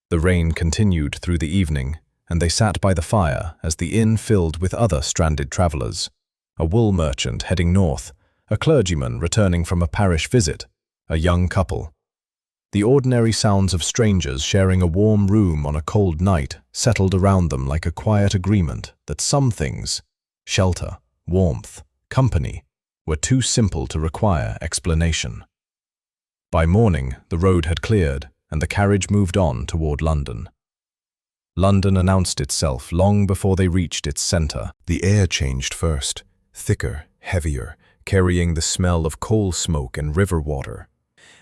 [SPEAKER 2] The rain continued through the evening, and they sat by the fire as the inn filled with other stranded travelers. A wool merchant heading north, a clergyman returning from a parish visit, a young couple. The ordinary sounds of strangers sharing a warm room on a cold night settled around them like a quiet agreement that some things, shelter, warmth, company, were too simple to require explanation. By morning, the road had cleared, and the carriage moved on toward London. London announced itself long before they reached its center. The air changed first, thicker, heavier, carrying the smell of coal smoke and river water.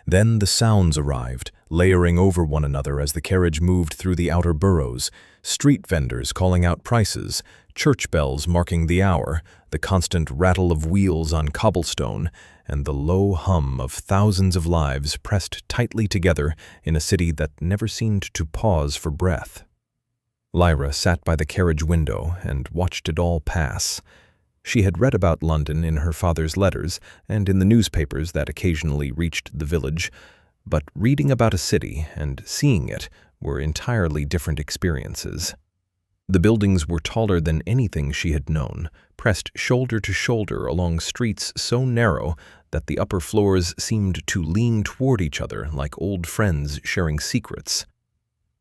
[SPEAKER 2] Then the sounds arrived, layering over one another as the carriage moved through the outer boroughs, street vendors calling out prices, church bells marking the hour, the constant rattle of wheels on cobblestone, and the low hum of thousands of lives pressed tightly together in a city that never seemed to pause for breath. Lyra sat by the carriage window and watched it all pass. She had read about London in her father's letters and in the newspapers that occasionally reached the village, but reading about a city and seeing it were entirely different experiences. The buildings were taller than anything she had known, pressed shoulder to shoulder along streets so narrow that the upper floors seemed to lean toward each other like old friends sharing secrets.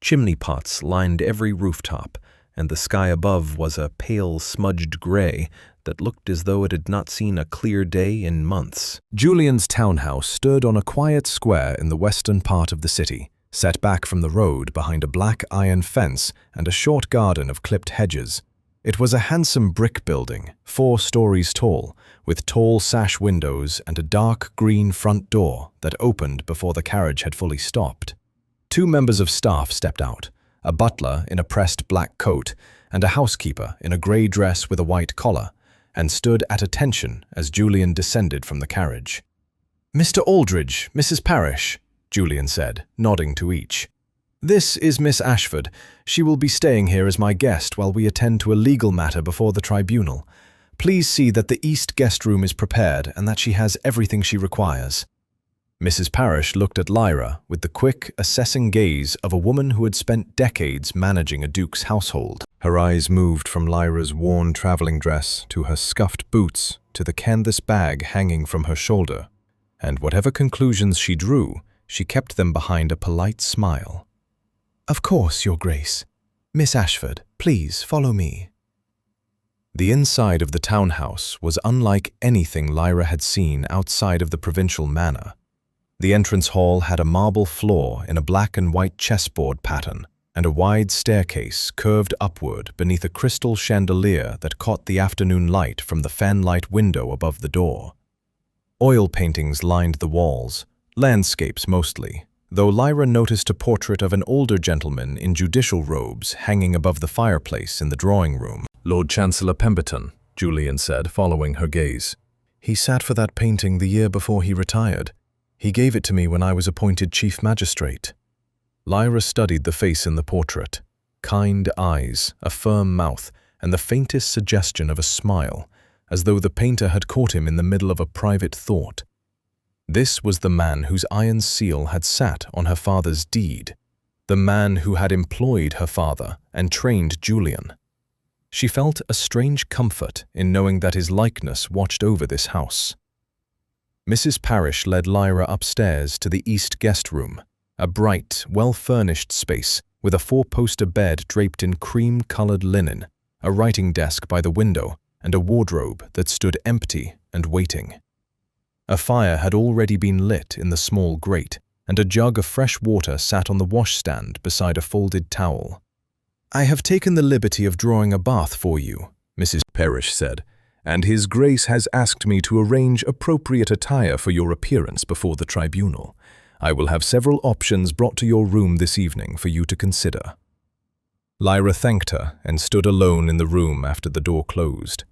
[SPEAKER 2] Chimney pots lined every rooftop, and the sky above was a pale, smudged gray that looked as though it had not seen a clear day in months. Julian's townhouse stood on a quiet square in the western part of the city, set back from the road behind a black iron fence and a short garden of clipped hedges. It was a handsome brick building, 4 stories tall, with tall sash windows and a dark green front door that opened before the carriage had fully stopped. 2 members of staff stepped out, a butler in a pressed black coat and a housekeeper in a grey dress with a white collar, and stood at attention as Julian descended from the carriage. "Mr. Aldridge, Mrs. Parrish," Julian said, nodding to each. "This is Miss Ashford. She will be staying here as my guest while we attend to a legal matter before the tribunal. Please see that the east guest room is prepared and that she has everything she requires." Mrs. Parrish looked at Lyra with the quick, assessing gaze of a woman who had spent decades managing a duke's household. Her eyes moved from Lyra's worn traveling dress to her scuffed boots to the canvas bag hanging from her shoulder, and whatever conclusions she drew, she kept them behind a polite smile. "Of course, Your Grace. Miss Ashford, please follow me." The inside of the townhouse was unlike anything Lyra had seen outside of the provincial manor. The entrance hall had a marble floor in a black and white chessboard pattern, and a wide staircase curved upward beneath a crystal chandelier that caught the afternoon light from the fanlight window above the door. Oil paintings lined the walls, landscapes mostly, though Lyra noticed a portrait of an older gentleman in judicial robes hanging above the fireplace in the drawing room. "Lord Chancellor Pemberton," Julian said, following her gaze. "He sat for that painting the year before he retired. He gave it to me when I was appointed Chief Magistrate." Lyra studied the face in the portrait. Kind eyes, a firm mouth, and the faintest suggestion of a smile, as though the painter had caught him in the middle of a private thought. This was the man whose iron seal had sat on her father's deed, the man who had employed her father and trained Julian. She felt a strange comfort in knowing that his likeness watched over this house. Mrs. Parrish led Lyra upstairs to the east guest room, a bright, well-furnished space with a 4-poster bed draped in cream-colored linen, a writing desk by the window, and a wardrobe that stood empty and waiting. A fire had already been lit in the small grate, and a jug of fresh water sat on the washstand beside a folded towel. "I have taken the liberty of drawing a bath for you," Mrs. Parrish said, "and His Grace has asked me to arrange appropriate attire for your appearance before the tribunal. I will have several options brought to your room this evening for you to consider." Lyra thanked her and stood alone in the room after the door closed.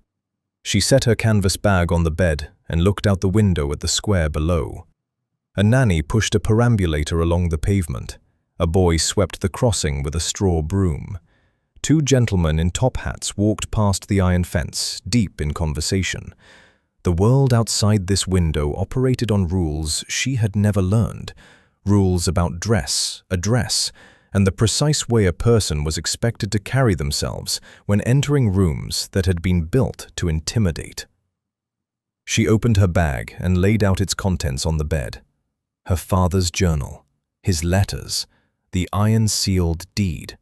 [SPEAKER 2] She set her canvas bag on the bed and looked out the window at the square below. A nanny pushed a perambulator along the pavement. A boy swept the crossing with a straw broom. 2 gentlemen in top hats walked past the iron fence, deep in conversation. The world outside this window operated on rules she had never learned, rules about dress, address, and the precise way a person was expected to carry themselves when entering rooms that had been built to intimidate. She opened her bag and laid out its contents on the bed. Her father's journal, his letters, the iron-sealed deed,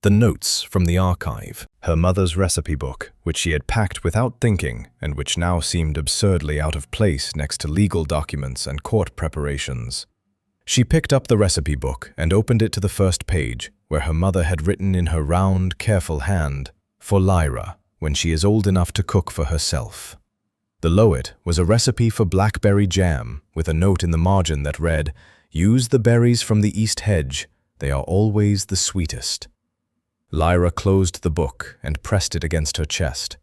[SPEAKER 2] the notes from the archive, her mother's recipe book, which she had packed without thinking and which now seemed absurdly out of place next to legal documents and court preparations. She picked up the recipe book and opened it to the first page, where her mother had written in her round, careful hand, "For Lyra, when she is old enough to cook for herself." Below it was a recipe for blackberry jam, with a note in the margin that read,
[SPEAKER 1] Use the berries from the east hedge. They are always the sweetest." Lyra closed the book and pressed it against her chest.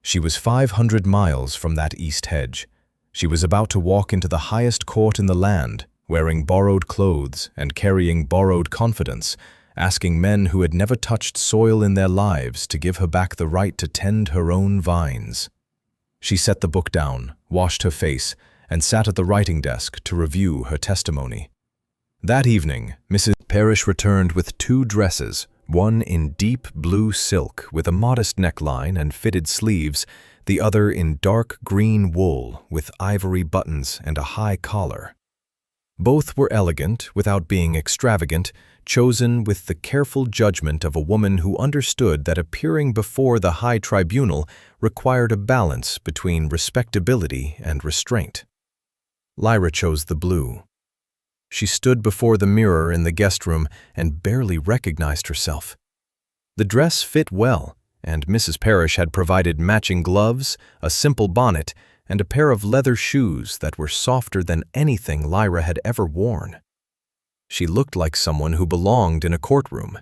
[SPEAKER 1] She was 500 miles from that east hedge. She was about to walk into the highest court in the land, wearing borrowed clothes and carrying borrowed confidence, asking men who had never touched soil in their lives to give her back the right to tend her own vines. She set the book down, washed her face, and sat at the writing desk to review her testimony. That evening, Mrs. Parrish returned with 2 dresses, one in deep blue silk with a modest neckline and fitted sleeves, the other in dark green wool with ivory buttons and a high collar. Both were elegant without being extravagant, chosen with the careful judgment of a woman who understood that appearing before the high tribunal required a balance between respectability and restraint. Lyra chose the blue. She stood before the mirror in the guest room and barely recognized herself. The dress fit well, and Mrs. Parrish had provided matching gloves, a simple bonnet, and a pair of leather shoes that were softer than anything Lyra had ever worn. She looked like someone who belonged in a courtroom.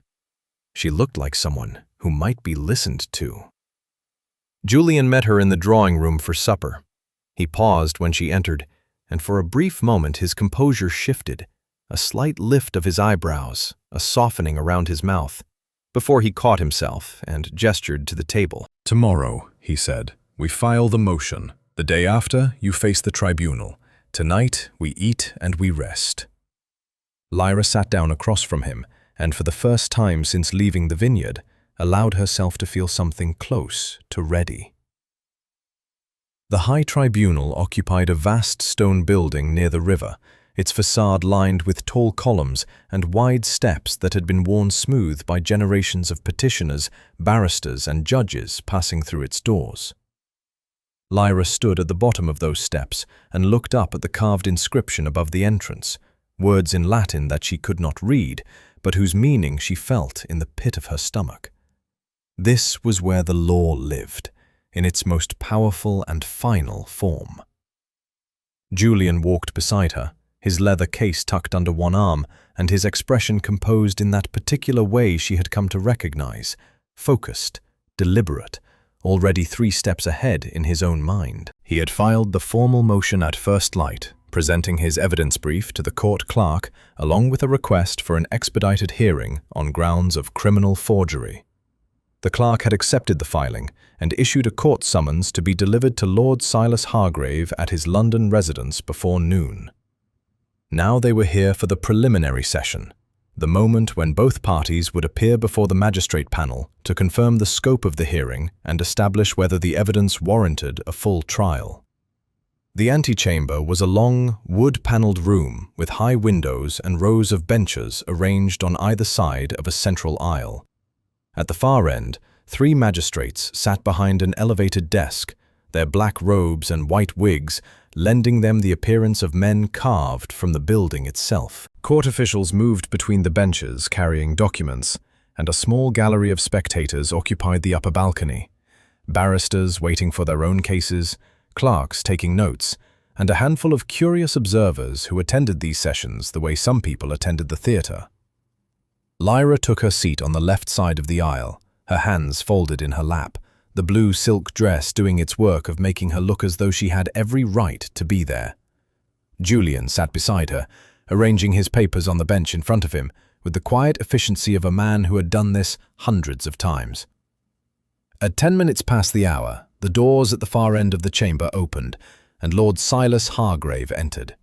[SPEAKER 1] She looked like someone who might be listened to. Julian met her in the drawing room for supper. He paused when she entered, and for a brief moment his composure shifted, a slight lift of his eyebrows, a softening around his mouth, before he caught himself and gestured to the table.
[SPEAKER 2] "Tomorrow," he said, "we file the motion. The day after, you face the tribunal. Tonight, we eat and we rest."
[SPEAKER 1] Lyra sat down across from him, and for the first time since leaving the vineyard, allowed herself to feel something close to ready. The High Tribunal occupied a vast stone building near the river, its facade lined with tall columns and wide steps that had been worn smooth by generations of petitioners, barristers, and judges passing through its doors. Lyra stood at the bottom of those steps and looked up at the carved inscription above the entrance, words in Latin that she could not read, but whose meaning she felt in the pit of her stomach. This was where the law lived, in its most powerful and final form. Julian walked beside her, his leather case tucked under one arm and his expression composed in that particular way she had come to recognize, focused, deliberate, already 3 steps ahead in his own mind. He had filed the formal motion at first light, presenting his evidence brief to the court clerk along with a request for an expedited hearing on grounds of criminal forgery. The clerk had accepted the filing and issued a court summons to be delivered to Lord Silas Hargrave at his London residence before noon. Now they were here for the preliminary session, the moment when both parties would appear before the magistrate panel to confirm the scope of the hearing and establish whether the evidence warranted a full trial. The antechamber was a long, wood-paneled room with high windows and rows of benches arranged on either side of a central aisle. At the far end, 3 magistrates sat behind an elevated desk, their black robes and white wigs lending them the appearance of men carved from the building itself. Court officials moved between the benches carrying documents, and a small gallery of spectators occupied the upper balcony. Barristers waiting for their own cases, clerks taking notes, and a handful of curious observers who attended these sessions the way some people attended the theater. Lyra took her seat on the left side of the aisle, her hands folded in her lap, the blue silk dress doing its work of making her look as though she had every right to be there. Julian sat beside her, arranging his papers on the bench in front of him, with the quiet efficiency of a man who had done this hundreds of times. At 10 minutes past the hour, the doors at the far end of the chamber opened, and Lord Silas Hargrave entered.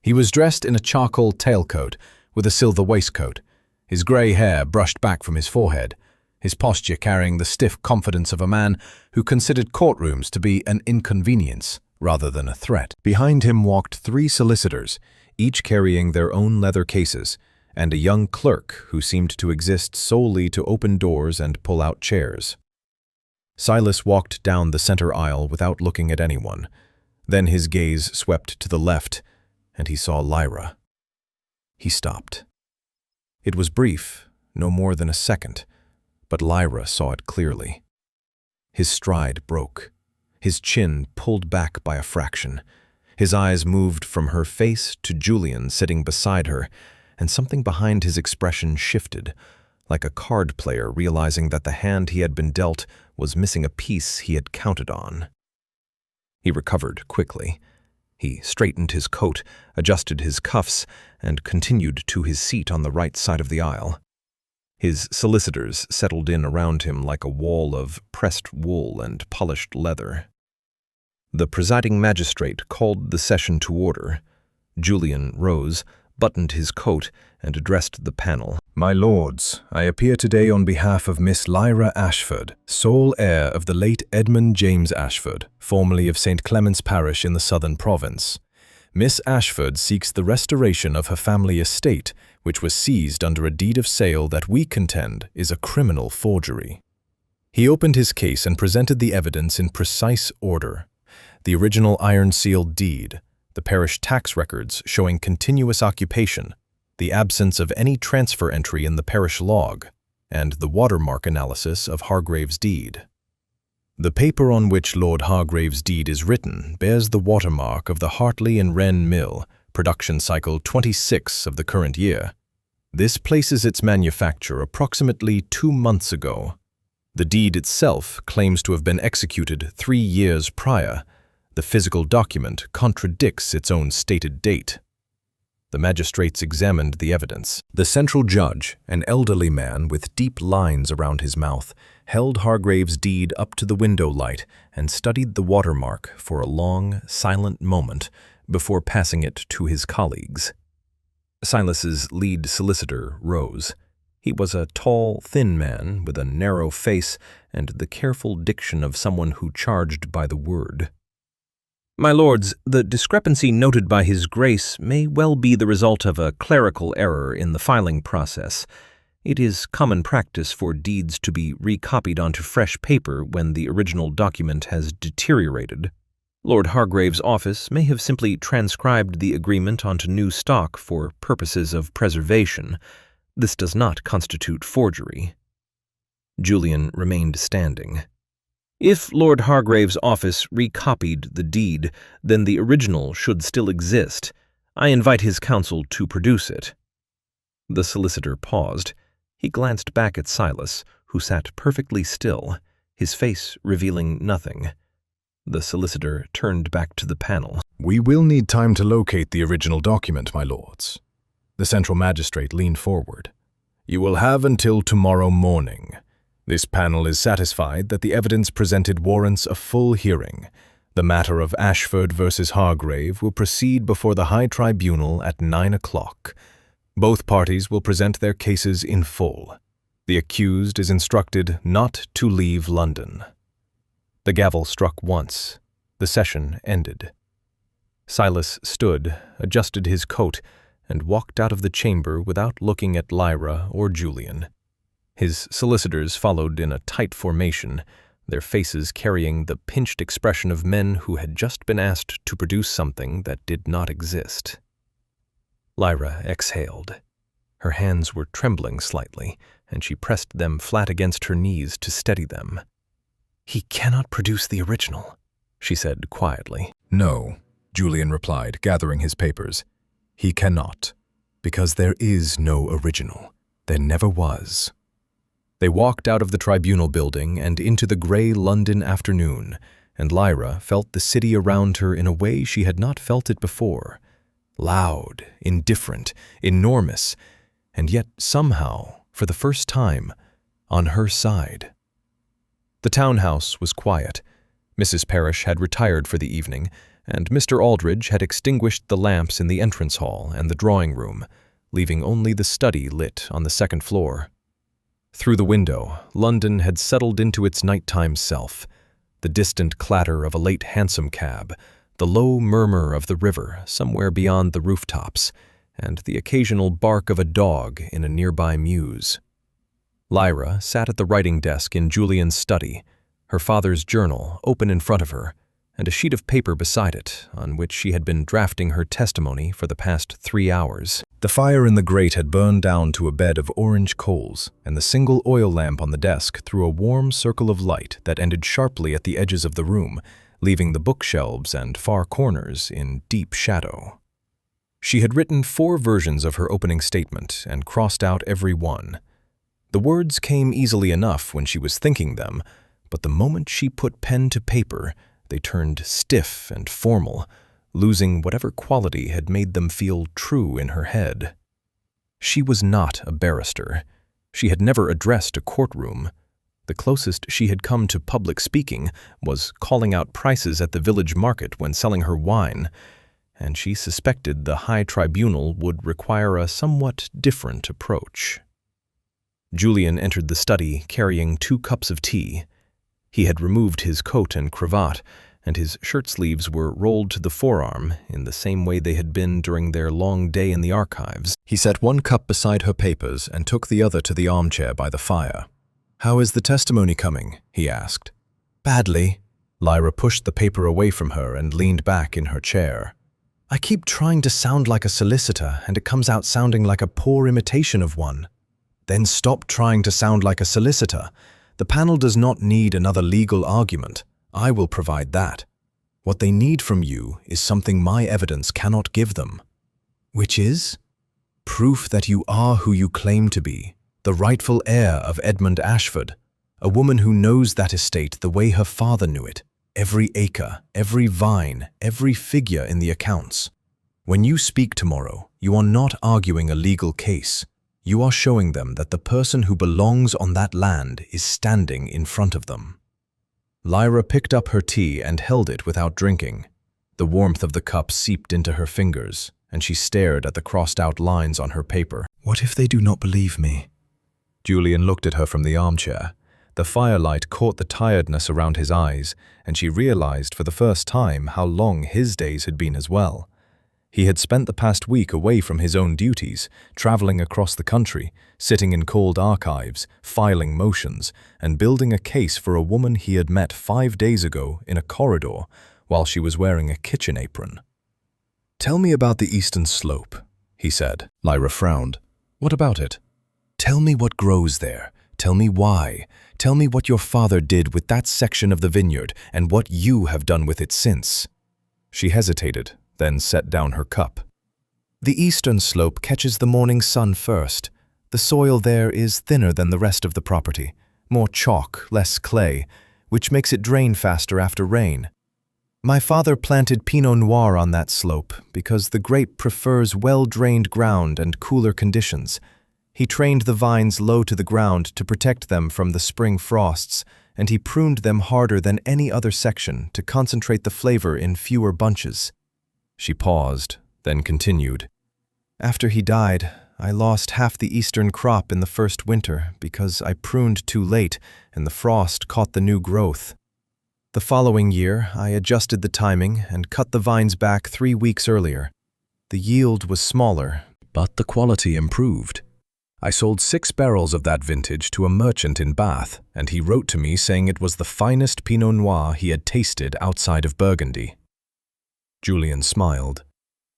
[SPEAKER 1] He was dressed in a charcoal tailcoat with a silver waistcoat, his grey hair brushed back from his forehead, his posture carrying the stiff confidence of a man who considered courtrooms to be an inconvenience rather than a threat. Behind him walked 3 solicitors, each carrying their own leather cases, and a young clerk who seemed to exist solely to open doors and pull out chairs. Silas walked down the center aisle without looking at anyone. Then his gaze swept to the left, and he saw Lyra. He stopped. It was brief, no more than a second, but Lyra saw it clearly. His stride broke, his chin pulled back by a fraction, His eyes moved from her face to Julian sitting beside her, and something behind his expression shifted, like a card player realizing that the hand he had been dealt was missing a piece he had counted on. He recovered quickly. He straightened his coat, adjusted his cuffs, and continued to his seat on the right side of the aisle. His solicitors settled in around him like a wall of pressed wool and polished leather. The presiding magistrate called the session to order. Julian rose, buttoned his coat, and addressed the panel.
[SPEAKER 2] My lords, I appear today on behalf of Miss Lyra Ashford, sole heir of the late Edmund James Ashford, formerly of St. Clement's Parish in the Southern Province. Miss Ashford seeks the restoration of her family estate, which was seized under a deed of sale that we contend is a criminal forgery. He opened his case and presented the evidence in precise order. The original iron-sealed deed, the parish tax records showing continuous occupation, the absence of any transfer entry in the parish log, and the watermark analysis of Hargrave's deed. The paper on which Lord Hargrave's deed is written bears the watermark of the Hartley and Wren Mill, production cycle 26 of the current year. This places its manufacture approximately 2 months ago. The deed itself claims to have been executed 3 years prior. The physical document contradicts its own stated date. The magistrates examined the evidence. The central judge, an elderly man with deep lines around his mouth, held Hargrave's deed up to the window light and studied the watermark for a long, silent moment before passing it to his colleagues. Silas's lead solicitor rose. He was a tall, thin man with a narrow face and the careful diction of someone who charged by the word. My lords, the discrepancy noted by His Grace may well be the result of a clerical error in the filing process. It is common practice for deeds to be recopied onto fresh paper when the original document has deteriorated. Lord Hargrave's office may have simply transcribed the agreement onto new stock for purposes of preservation. This does not constitute forgery. Julian remained standing. If Lord Hargrave's office recopied the deed, then the original should still exist. I invite his counsel to produce it. The solicitor paused. He glanced back at Silas, who sat perfectly still, his face revealing nothing. The solicitor turned back to the panel. We will need time to locate the original document, my lords. The central magistrate leaned forward. You will have until tomorrow morning. This panel is satisfied that the evidence presented warrants a full hearing. The matter of Ashford versus Hargrave will proceed before the High Tribunal at 9 o'clock. Both parties will present their cases in full. The accused is instructed not to leave London. The gavel struck once. The session ended. Silas stood, adjusted his coat, and walked out of the chamber without looking at Lyra or Julian. His solicitors followed in a tight formation, their faces carrying the pinched expression of men who had just been asked to produce something that did not exist. Lyra exhaled. Her hands were trembling slightly, and she pressed them flat against her knees to steady them. He cannot produce the original, she said quietly. No, Julian replied, gathering his papers. He cannot, because there is no original. There never was. They walked out of the tribunal building and into the gray London afternoon, and Lyra felt the city around her in a way she had not felt it before. Loud, indifferent, enormous, and yet somehow, for the first time, on her side. The townhouse was quiet. Mrs. Parrish had retired for the evening, and Mr. Aldridge had extinguished the lamps in the entrance hall and the drawing room, leaving only the study lit on the second floor. Through the window, London had settled into its nighttime self, the distant clatter of a late hansom cab, the low murmur of the river somewhere beyond the rooftops, and the occasional bark of a dog in a nearby mews. Lyra sat at the writing desk in Julian's study, her father's journal open in front of her, and a sheet of paper beside it, on which she had been drafting her testimony for the past 3 hours. The fire in the grate had burned down to a bed of orange coals, and the single oil lamp on the desk threw a warm circle of light that ended sharply at the edges of the room,
[SPEAKER 1] leaving the bookshelves and far corners in deep shadow. She had written 4 versions of her opening statement and crossed out every one. The words came easily enough when she was thinking them, but the moment she put pen to paper, they turned stiff and formal, losing whatever quality had made them feel true in her head. She was not a barrister. She had never addressed a courtroom. The closest she had come to public speaking was calling out prices at the village market when selling her wine, and she suspected the high tribunal would require a somewhat different approach. Julian entered the study carrying 2 cups of tea. He had removed his coat and cravat, and his shirt sleeves were rolled to the forearm in the same way they had been during their long day in the archives. He set 1 cup beside her papers and took the other to the armchair by the fire. "How is the testimony coming?" he asked. "Badly." Lyra pushed the paper away from her and leaned back in her chair. "I keep trying to sound like a solicitor, and it comes out sounding like a poor imitation of one." "Then stop trying to sound like a solicitor. The panel does not need another legal argument. I will provide that. What they need from you is something my evidence cannot give them." "Which is?" "Proof that you are who you claim to be, the rightful heir of Edmund Ashford, a woman who knows that estate the way her father knew it, every acre, every vine, every figure in the accounts. When you speak tomorrow, you are not arguing a legal case. You are showing them that the person who belongs on that land is standing in front of them." Lyra picked up her tea and held it without drinking. The warmth of the cup seeped into her fingers, and she stared at the crossed-out lines on her paper. "What if they do not believe me?" Julian looked at her from the armchair. The firelight caught the tiredness around his eyes, and she realized for the first time how long his days had been as well. He had spent the past week away from his own duties, traveling across the country, sitting in cold archives, filing motions, and building a case for a woman he had met 5 days ago in a corridor while she was wearing a kitchen apron. "Tell me about the eastern slope," he said. Lyra frowned. "What about it?" "Tell me what grows there. Tell me why. Tell me what your father did with that section of the vineyard and what you have done with it since." She hesitated, then set down her cup. "The eastern slope catches the morning sun first. The soil there is thinner than the rest of the property, more chalk, less clay, which makes it drain faster after rain. My father planted Pinot Noir on that slope because the grape prefers well-drained ground and cooler conditions. He trained the vines low to the ground to protect them from the spring frosts, and he pruned them harder than any other section to concentrate the flavor in fewer bunches." She paused, then continued. "After he died, I lost half the eastern crop in the first winter because I pruned too late and the frost caught the new growth. The following year, I adjusted the timing and cut the vines back 3 weeks earlier. The yield was smaller, but the quality improved. I sold 6 barrels of that vintage to a merchant in Bath, and he wrote to me saying it was the finest Pinot Noir he had tasted outside of Burgundy." Julian smiled.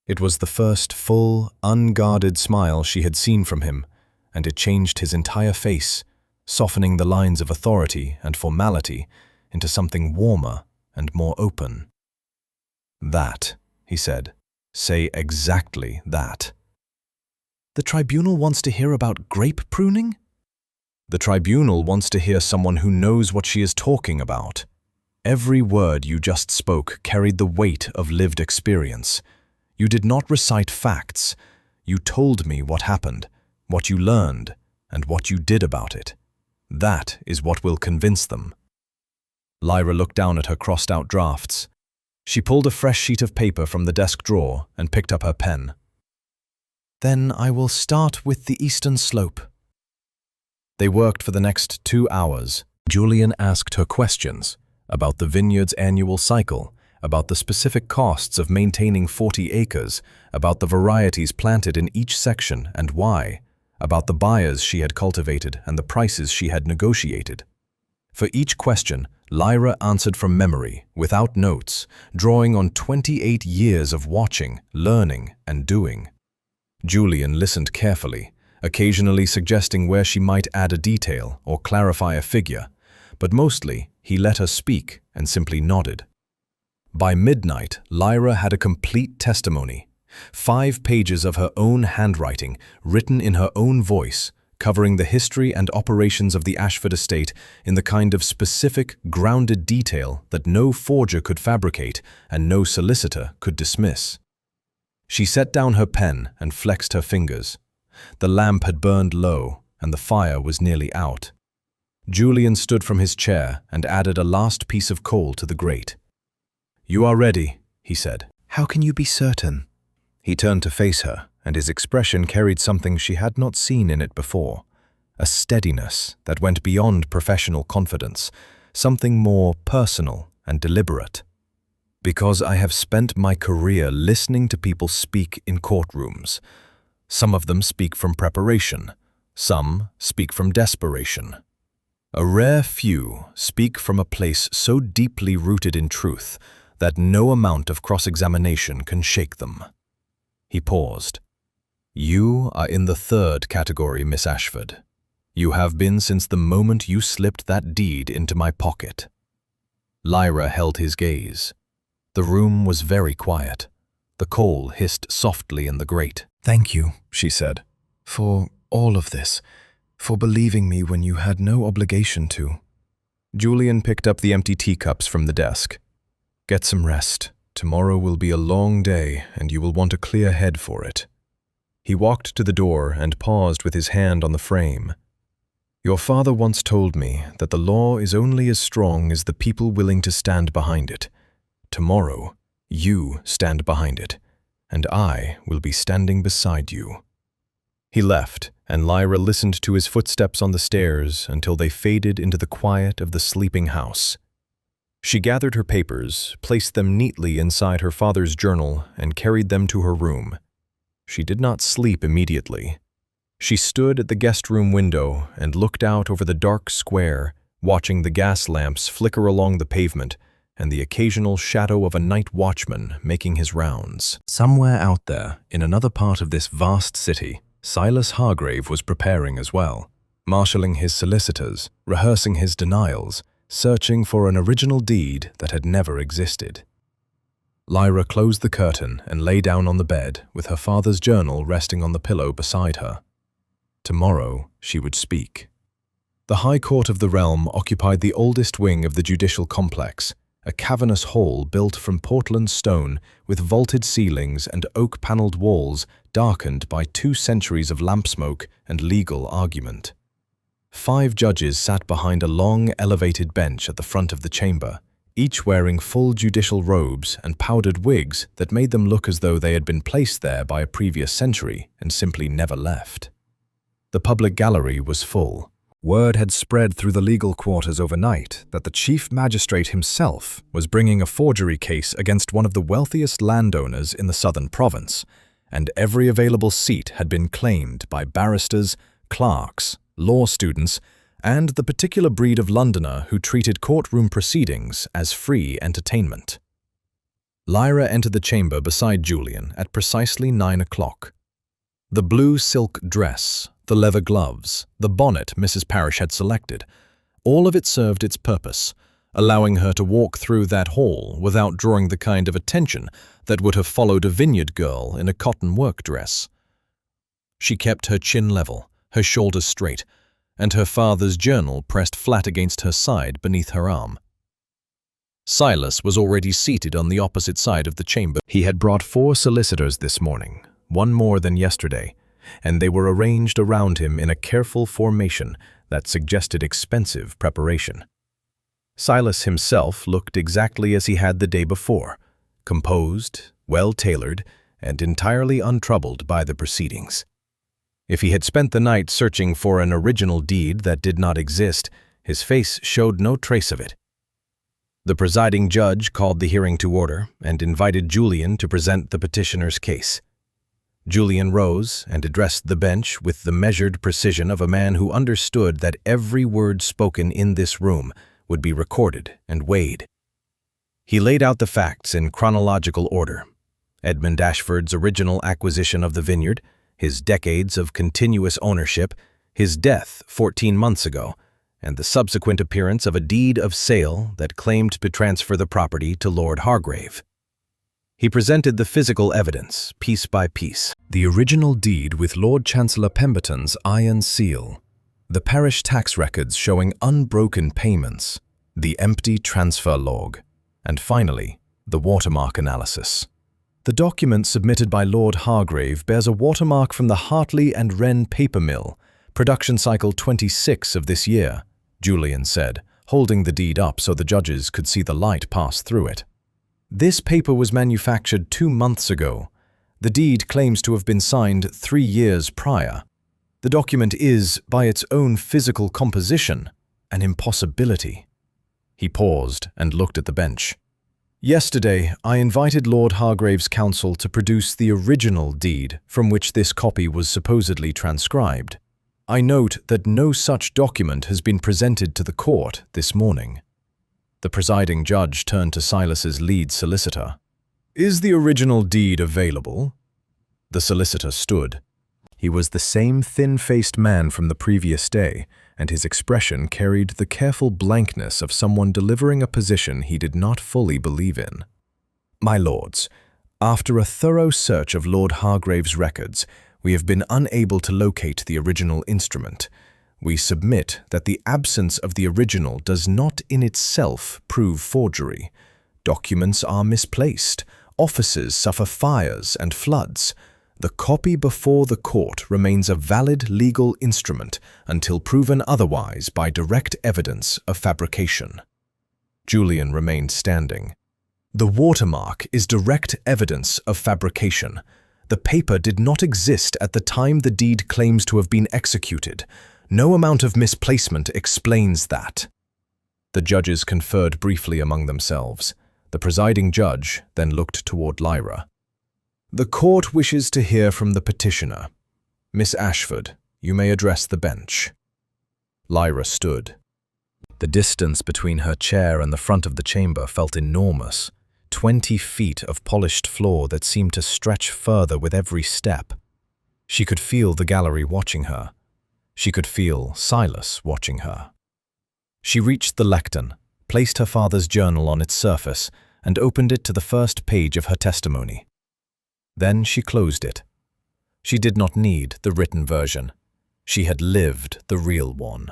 [SPEAKER 1] It was the first full, unguarded smile she had seen from him, and it changed his entire face, softening the lines of authority and formality into something warmer and more open. "That," he said. "Say exactly that." "The tribunal wants to hear about grape pruning?" "The tribunal wants to hear someone who knows what she is talking about. Every word you just spoke carried the weight of lived experience. You did not recite facts. You told me what happened, what you learned, and what you did about it. That is what will convince them." Lyra looked down at her crossed-out drafts. She pulled a fresh sheet of paper from the desk drawer and picked up her pen. "Then I will start with the eastern slope." They worked for the next 2 hours. Julian asked her questions about the vineyard's annual cycle, about the specific costs of maintaining 40 acres, about the varieties planted in each section and why, about the buyers she had cultivated and the prices she had negotiated. For each question, Lyra answered from memory, without notes, drawing on 28 years of watching, learning, and doing. Julian listened carefully, occasionally suggesting where she might add a detail or clarify a figure, but mostly he let her speak and simply nodded. By midnight, Lyra had a complete testimony. 5 pages of her own handwriting, written in her own voice, covering the history and operations of the Ashford estate in the kind of specific, grounded detail that no forger could fabricate and no solicitor could dismiss. She set down her pen and flexed her fingers. The lamp had burned low, and the fire was nearly out. Julian stood from his chair and added a last piece of coal to the grate. "You are ready," he said.
[SPEAKER 2] "How can you be certain?" He turned to face her, and his expression carried something she had not seen in it before, a steadiness that went beyond professional confidence, something more personal and deliberate. "Because I have spent my career listening to people speak in courtrooms. Some of them speak from preparation, some speak from desperation. A rare few speak from a place so deeply rooted in truth that no amount of cross-examination can shake them." He paused. "You are in the 3rd category, Miss Ashford. You have been since the moment you slipped that deed into my pocket." Lyra held his gaze. The room was very quiet. The coal hissed softly in the grate. "Thank you," she said, "for all of this, for believing me when you had no obligation to." Julian picked up the empty teacups from the desk. "Get some rest. Tomorrow will be a long day, and you will want a clear head for it." He walked to the door and paused with his hand on the frame. "Your father once told me that the law is only as strong as the people willing to stand behind it. Tomorrow, you stand behind it, and I will be standing beside you." He left, and Lyra listened to his footsteps on the stairs until they faded into the quiet of the sleeping house. She gathered her papers, placed them neatly inside her father's journal, and carried them to her room. She did not sleep immediately. She stood at the guest room window and looked out over the dark square, watching the gas lamps flicker along the pavement and the occasional shadow of a night watchman making his rounds. Somewhere out there, in another part of this vast city, Silas Hargrave was preparing as well, marshalling his solicitors, rehearsing his denials, searching for an original deed that had never existed. Lyra closed the curtain and lay down on the bed with her father's journal resting on the pillow beside her. Tomorrow she would speak. The High Court of the realm occupied the oldest wing of the judicial complex, a cavernous hall built from Portland stone with vaulted ceilings and oak-paneled walls darkened by 2 centuries of lamp smoke and legal argument. 5 judges sat behind a long, elevated bench at the front of the chamber, each wearing full judicial robes and powdered wigs that made them look as though they had been placed there by a previous century and simply never left. The public gallery was full. Word had spread through the legal quarters overnight that the chief magistrate himself was bringing a forgery case against one of the wealthiest landowners in the southern province, and every available seat had been claimed by barristers, clerks, law students, and the particular breed of Londoner who treated courtroom proceedings as free entertainment. Lyra entered the chamber beside Julian at precisely 9 o'clock. The blue silk dress, the leather gloves, the bonnet Mrs. Parrish had selected, all of it served its purpose, allowing her to walk through that hall without drawing the kind of attention that would have followed a vineyard girl in a cotton work dress. She kept her chin level, her shoulders straight, and her father's journal pressed flat against her side beneath her arm. Silas was already seated on the opposite side of the chamber. He had brought 4 solicitors this morning, one more than yesterday, and they were arranged around him in a careful formation that suggested expensive preparation. Silas himself looked exactly as he had the day before, composed, well-tailored, and entirely untroubled by the proceedings. If he had spent the night searching for an original deed that did not exist, his face showed no trace of it. The presiding judge called the hearing to order and invited Julian to present the petitioner's case. Julian rose and addressed the bench with the measured precision of a man who understood that every word spoken in this room would be recorded and weighed. He laid out the facts in chronological order: Edmund Ashford's original acquisition of the vineyard, his decades of continuous ownership, his death 14 months ago,
[SPEAKER 1] and the subsequent appearance of a deed of sale that claimed to transfer the property to Lord Hargrave. He presented the physical evidence, piece by piece.
[SPEAKER 2] The original deed with Lord Chancellor Pemberton's iron seal, the parish tax records showing unbroken payments, the empty transfer log, and finally, the watermark analysis. The document submitted by Lord Hargrave bears a watermark from the Hartley and Wren paper mill, production cycle 26 of this year, Julian said, holding the deed up so the judges could see the light pass through it. This paper was manufactured 2 months ago. The deed claims to have been signed 3 years prior. The document is, by its own physical composition, an impossibility. He paused and looked at the bench. Yesterday, I invited Lord Hargrave's counsel to produce the original deed from which this copy was supposedly transcribed. I note that no such document has been presented to the court this morning. The presiding judge turned to Silas's lead solicitor. Is the original deed available? The solicitor stood. He was the same thin-faced man from the previous day, and his expression carried the careful blankness of someone delivering a position he did not fully believe in. My lords, after a thorough search of Lord Hargrave's records, we have been unable to locate the original instrument. We submit that the absence of the original does not in itself prove forgery. Documents are misplaced, offices suffer fires and floods. The copy before the court remains a valid legal instrument until proven otherwise by direct evidence of fabrication. Julian remained standing. The watermark is direct evidence of fabrication. The paper did not exist at the time the deed claims to have been executed. No amount of misplacement explains that. The judges conferred briefly among themselves. The presiding judge then looked toward Lyra. The court wishes to hear from the petitioner. Miss Ashford, you may address the bench. Lyra stood. The distance between her chair and the front of the chamber felt enormous. 20 feet of polished floor that seemed to stretch further with every step. She could feel the gallery watching her. She could feel Silas watching her. She reached the lectern, placed her father's journal on its surface, and opened it to the first page of her testimony. Then she closed it. She did not need the written version. She had lived the real one.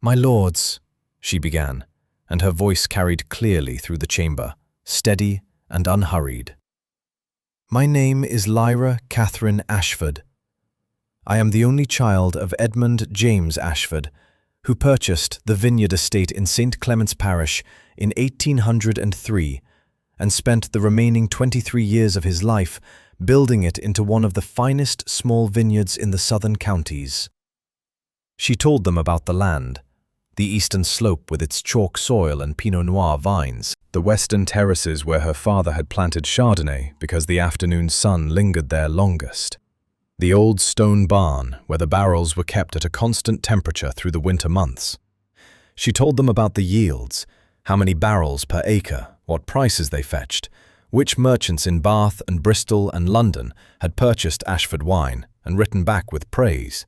[SPEAKER 2] My lords, she began, and her voice carried clearly through the chamber, steady and unhurried. My name is Lyra Catherine Ashford. I am the only child of Edmund James Ashford, who purchased the vineyard estate in St. Clement's Parish in 1803 and spent the remaining 23 years of his life building it into one of the finest small vineyards in the southern counties. She told them about the land, the eastern slope with its chalk soil and Pinot Noir vines, the western terraces where her father had planted Chardonnay because the afternoon sun lingered there longest, the old stone barn where the barrels were kept at a constant temperature through the winter months. She told them about the yields, how many barrels per acre, what prices they fetched, which merchants in Bath and Bristol and London had purchased Ashford wine and written back with praise.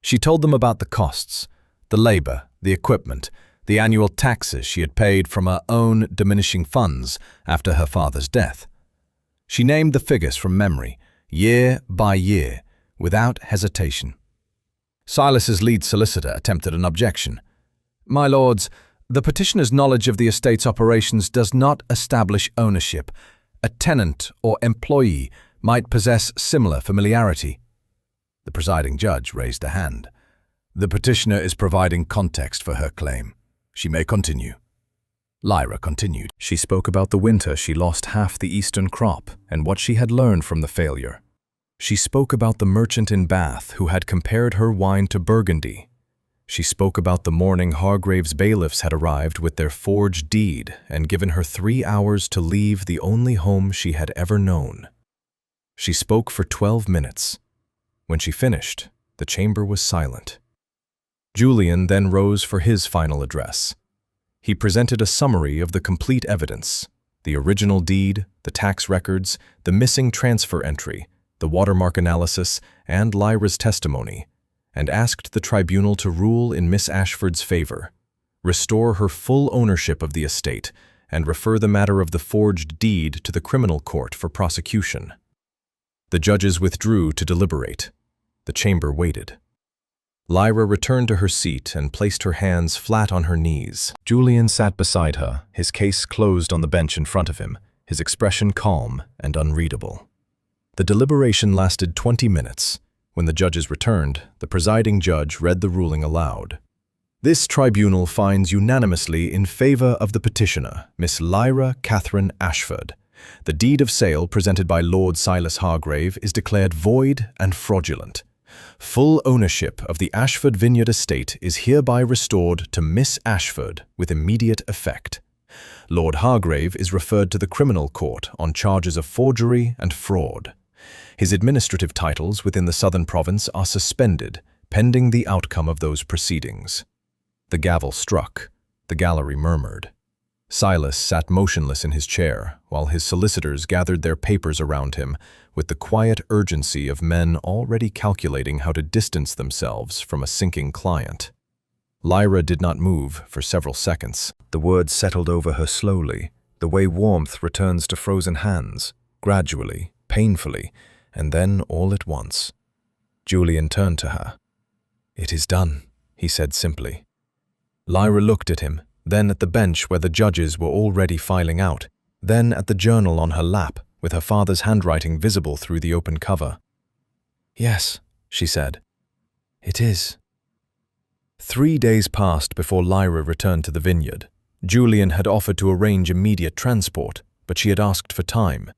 [SPEAKER 2] She told them about the costs, the labor, the equipment, the annual taxes she had paid from her own diminishing funds after her father's death. She named the figures from memory, year by year, without hesitation. Silas's lead solicitor attempted an objection. My lords, the petitioner's knowledge of the estate's operations does not establish ownership. A tenant or employee might possess similar familiarity. The presiding judge raised a hand. The petitioner is providing context for her claim. She may continue. Lyra continued. She spoke about the winter she lost half the eastern crop and what she had learned from the failure. She spoke about the merchant in Bath who had compared her wine to Burgundy. She spoke about the morning Hargrave's bailiffs had arrived with their forged deed and given her 3 hours to leave the only home she had ever known. She spoke for 12 minutes. When she finished, the chamber was silent. Julian then rose for his final address. He presented a summary of the complete evidence, the original deed, the tax records, the missing transfer entry, the watermark analysis, and Lyra's testimony,
[SPEAKER 1] and asked the tribunal to rule in Miss Ashford's favor, restore her full ownership of the estate, and refer the matter of the forged deed to the criminal court for prosecution. The judges withdrew to deliberate. The chamber waited. Lyra returned to her seat and placed her hands flat on her knees. Julian sat beside her, his case closed on the bench in front of him, his expression calm and unreadable. The deliberation lasted 20 minutes. When the judges returned, the presiding judge read the ruling aloud. This tribunal finds unanimously in favor of the petitioner, Miss Lyra Catherine Ashford. The deed of sale presented by Lord Silas Hargrave is declared void and fraudulent. Full ownership of the Ashford Vineyard estate is hereby restored to Miss Ashford with immediate effect. Lord Hargrave is referred to the criminal court on charges of forgery and fraud. His administrative titles within the Southern Province are suspended, pending the outcome of those proceedings. The gavel struck. The gallery murmured. Silas sat motionless in his chair, while his solicitors gathered their papers around him with the quiet urgency of men already calculating how to distance themselves from a sinking client. Lyra did not move for several seconds. The words settled over her slowly, the way warmth returns to frozen hands, gradually, painfully, and then all at once. Julian turned to her. "It is done," he said simply. Lyra looked at him, then at the bench where the judges were already filing out, then at the journal on her lap, with her father's handwriting visible through the open cover. "Yes," she said. "It is." 3 days passed before Lyra returned to the vineyard. Julian had offered to arrange immediate transport, but she had asked for time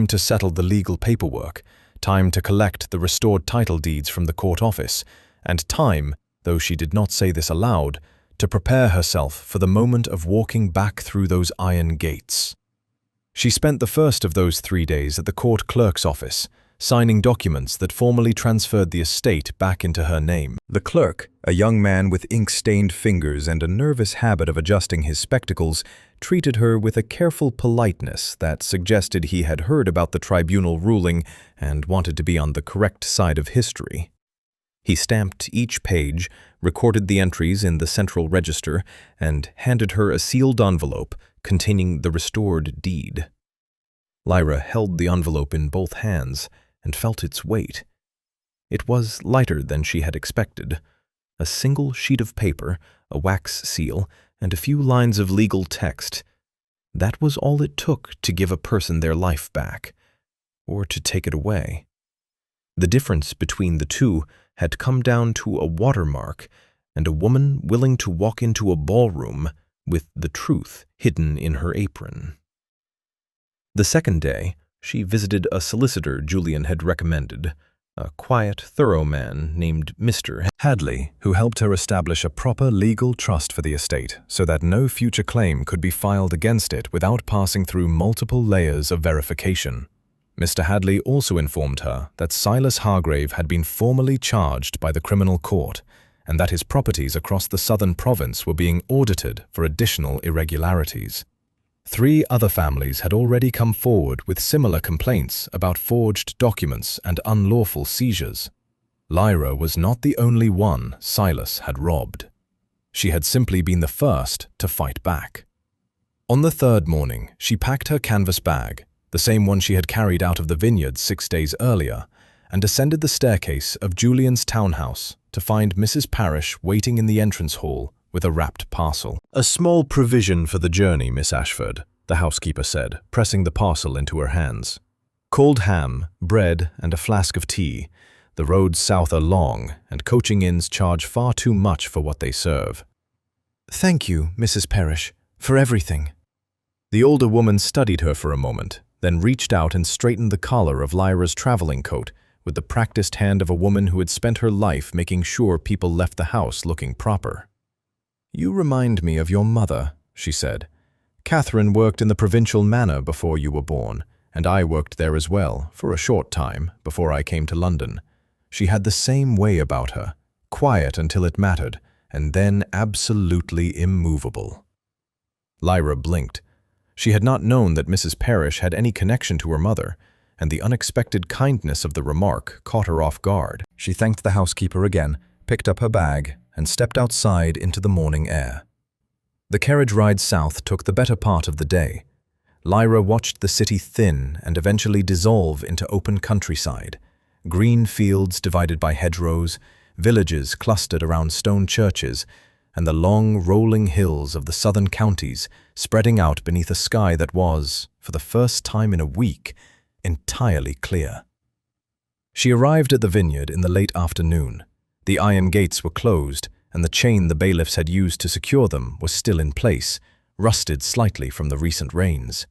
[SPEAKER 1] to settle the legal paperwork, time to collect the restored title deeds from the court office, and time, though she did not say this aloud, to prepare herself for the moment of walking back through those iron gates. She spent the first of those 3 days at the court clerk's office, signing documents that formally transferred the estate back into her name. The clerk, a young man with ink-stained fingers and a nervous habit of adjusting his spectacles, treated her with a careful politeness that suggested he had heard about the tribunal ruling and wanted to be on the correct side of history. He stamped each page, recorded the entries in the central register, and handed her a sealed envelope containing the restored deed. Lyra held the envelope in both hands and felt its weight. It was lighter than she had expected. A single sheet of paper, a wax seal, and a few lines of legal text. That was all it took to give a person their life back, or to take it away. The difference between the two had come down to a watermark and a woman willing to walk into a ballroom with the truth hidden in her apron. The second day, she visited a solicitor Julian had recommended, a quiet, thorough man named Mr. Hadley, who helped her establish a proper legal trust for the estate so that no future claim could be filed against it without passing through multiple layers of verification. Mr. Hadley also informed her that Silas Hargrave had been formally charged by the criminal court and that his properties across the southern province were being audited for additional irregularities. 3 other families had already come forward with similar complaints about forged documents and unlawful seizures. Lyra was not the only one Silas had robbed. She had simply been the first to fight back. On the 3rd morning, she packed her canvas bag, the same one she had carried out of the vineyard 6 days earlier, and descended the staircase of Julian's townhouse to find Mrs. Parrish waiting in the entrance hall with a wrapped parcel. "A small provision for the journey, Miss Ashford," the housekeeper said, pressing the parcel into her hands. "Cold ham, bread, and a flask of tea. The roads south are long, and coaching inns charge far too much for what they serve." "Thank you, Mrs. Parrish, for everything." The older woman studied her for a moment, then reached out and straightened the collar of Lyra's traveling coat with the practiced hand of a woman who had spent her life making sure people left the house looking proper. "You remind me of your mother," she said. "Catherine worked in the provincial manor before you were born, and I worked there as well, for a short time, before I came to London. She had the same way about her, quiet until it mattered, and then absolutely immovable." Lyra blinked. She had not known that Mrs. Parrish had any connection to her mother, and the unexpected kindness of the remark caught her off guard. She thanked the housekeeper again,
[SPEAKER 2] picked up her bag, and stepped outside into the morning air. The carriage ride south took the better part of the day. Lyra watched the city thin and eventually dissolve into open countryside, green fields divided by hedgerows, villages clustered around stone churches, and the long, rolling hills of the southern counties spreading out beneath a sky that was, for the first time in a week, entirely clear. She arrived at the vineyard in the late afternoon. The iron gates were closed, and the chain the bailiffs had used to secure them was still in place, rusted slightly from the recent rains.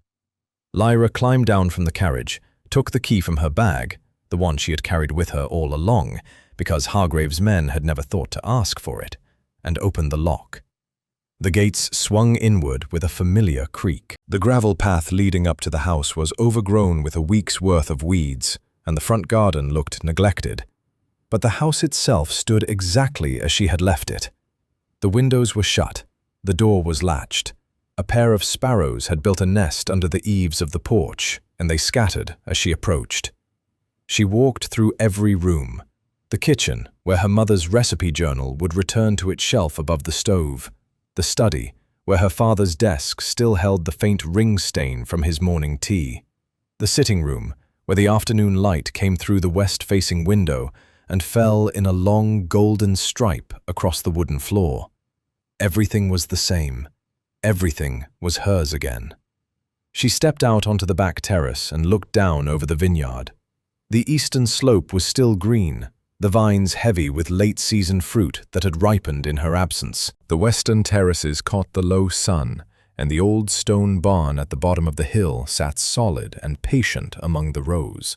[SPEAKER 2] Lyra climbed down from the carriage, took the key from her bag, the one she had carried with her all along, because Hargrave's men had never thought to ask for it, and opened the lock. The gates swung inward with a familiar creak. The gravel path leading up to the house was overgrown with a week's worth of weeds, and the front garden looked neglected. But the house itself stood exactly as she had left it. The windows were shut, the door was latched. A pair of sparrows had built a nest under the eaves of the porch, and they scattered as she approached. She walked through every room. The kitchen, where her mother's recipe journal would return to its shelf above the stove. The study, where her father's desk still held the faint ring stain from his morning tea. The sitting room, where the afternoon light came through the west-facing window and fell in a long golden stripe across the wooden floor. Everything was the same. Everything was hers again. She stepped out onto the back terrace and looked down over the vineyard. The eastern slope was still green, the vines heavy with late-season fruit that had ripened in her absence. The western terraces caught the low sun, and the old stone barn at the bottom of the hill sat solid and patient among the rows.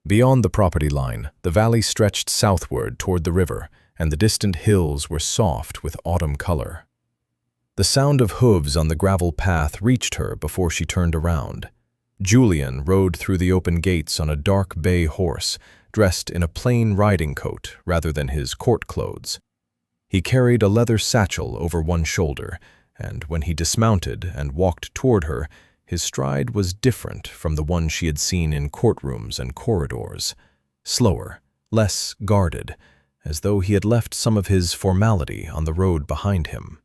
[SPEAKER 2] Beyond the property line, the valley stretched southward toward the river, and the distant hills were soft with autumn color. The sound of hooves on the gravel path reached her before she turned around. Julian rode through the open gates on a dark bay horse, dressed in a plain riding coat rather than his court clothes. He carried a leather satchel over one shoulder, and when he dismounted and walked toward her, his stride was different from the one she had seen in courtrooms and corridors. Slower, less guarded, as though he had left some of his formality on the road behind him.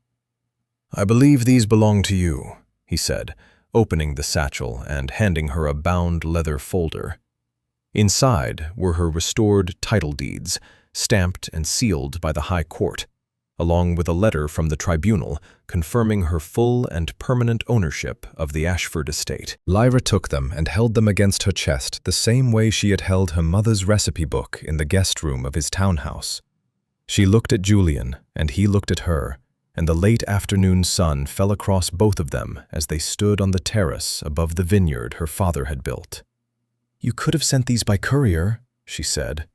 [SPEAKER 2] "I believe these belong to you," he said, opening the satchel and handing her a bound leather folder. Inside were her restored title deeds, stamped and sealed by the High Court, along with a letter from the tribunal confirming her full and permanent ownership of the Ashford estate. Lyra took them and held them against her chest the same way she had held her mother's recipe book in the guest room of his townhouse. She looked at Julian, and he looked at her, and the late afternoon sun fell across both of them as they stood on the terrace above the vineyard her father had built. "You could have sent these by courier," she said.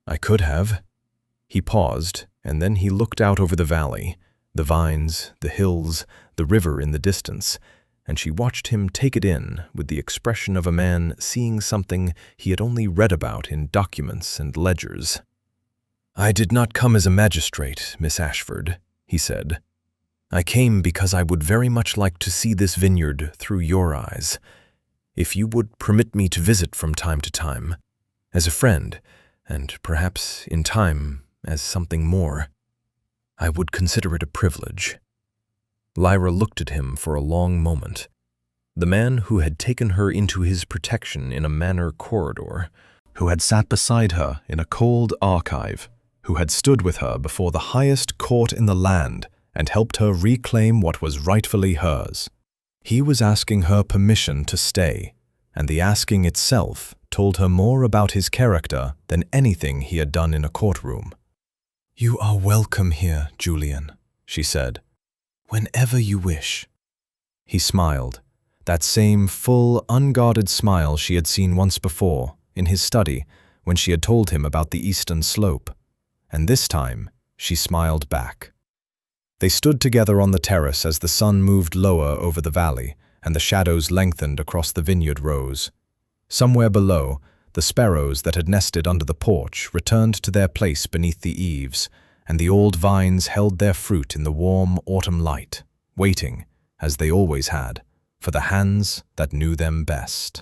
[SPEAKER 2] "I could have." He paused, and then he looked out over the valley, the vines, the hills, the river in the distance, and she watched him take it in with the expression of a man seeing something he had only read about in documents and ledgers. "I did not come as a magistrate, Miss Ashford," he said. "I came because I would very much like to see this vineyard through your eyes. If you would permit me to visit from time to time, as a friend, and perhaps in time as something more, I would consider it a privilege." Lyra looked at him for a long moment. The man who had taken her into his protection in a manor corridor, who had sat beside her in a cold archive, who had stood with her before the highest court in the land and helped her reclaim what was rightfully hers. He was asking her permission to stay, and the asking itself told her more about his character than anything he had done in a courtroom. "You are welcome here, Julian," she said. "Whenever you wish." He smiled, that same full, unguarded smile she had seen once before, in his study, when she had told him about the eastern slope. And this time, she smiled back. They stood together on the terrace as the sun moved lower over the valley, and the shadows lengthened across the vineyard rows. Somewhere below, the sparrows that had nested under the porch returned to their place beneath the eaves, and the old vines held their fruit in the warm autumn light, waiting, as they always had, for the hands that knew them best.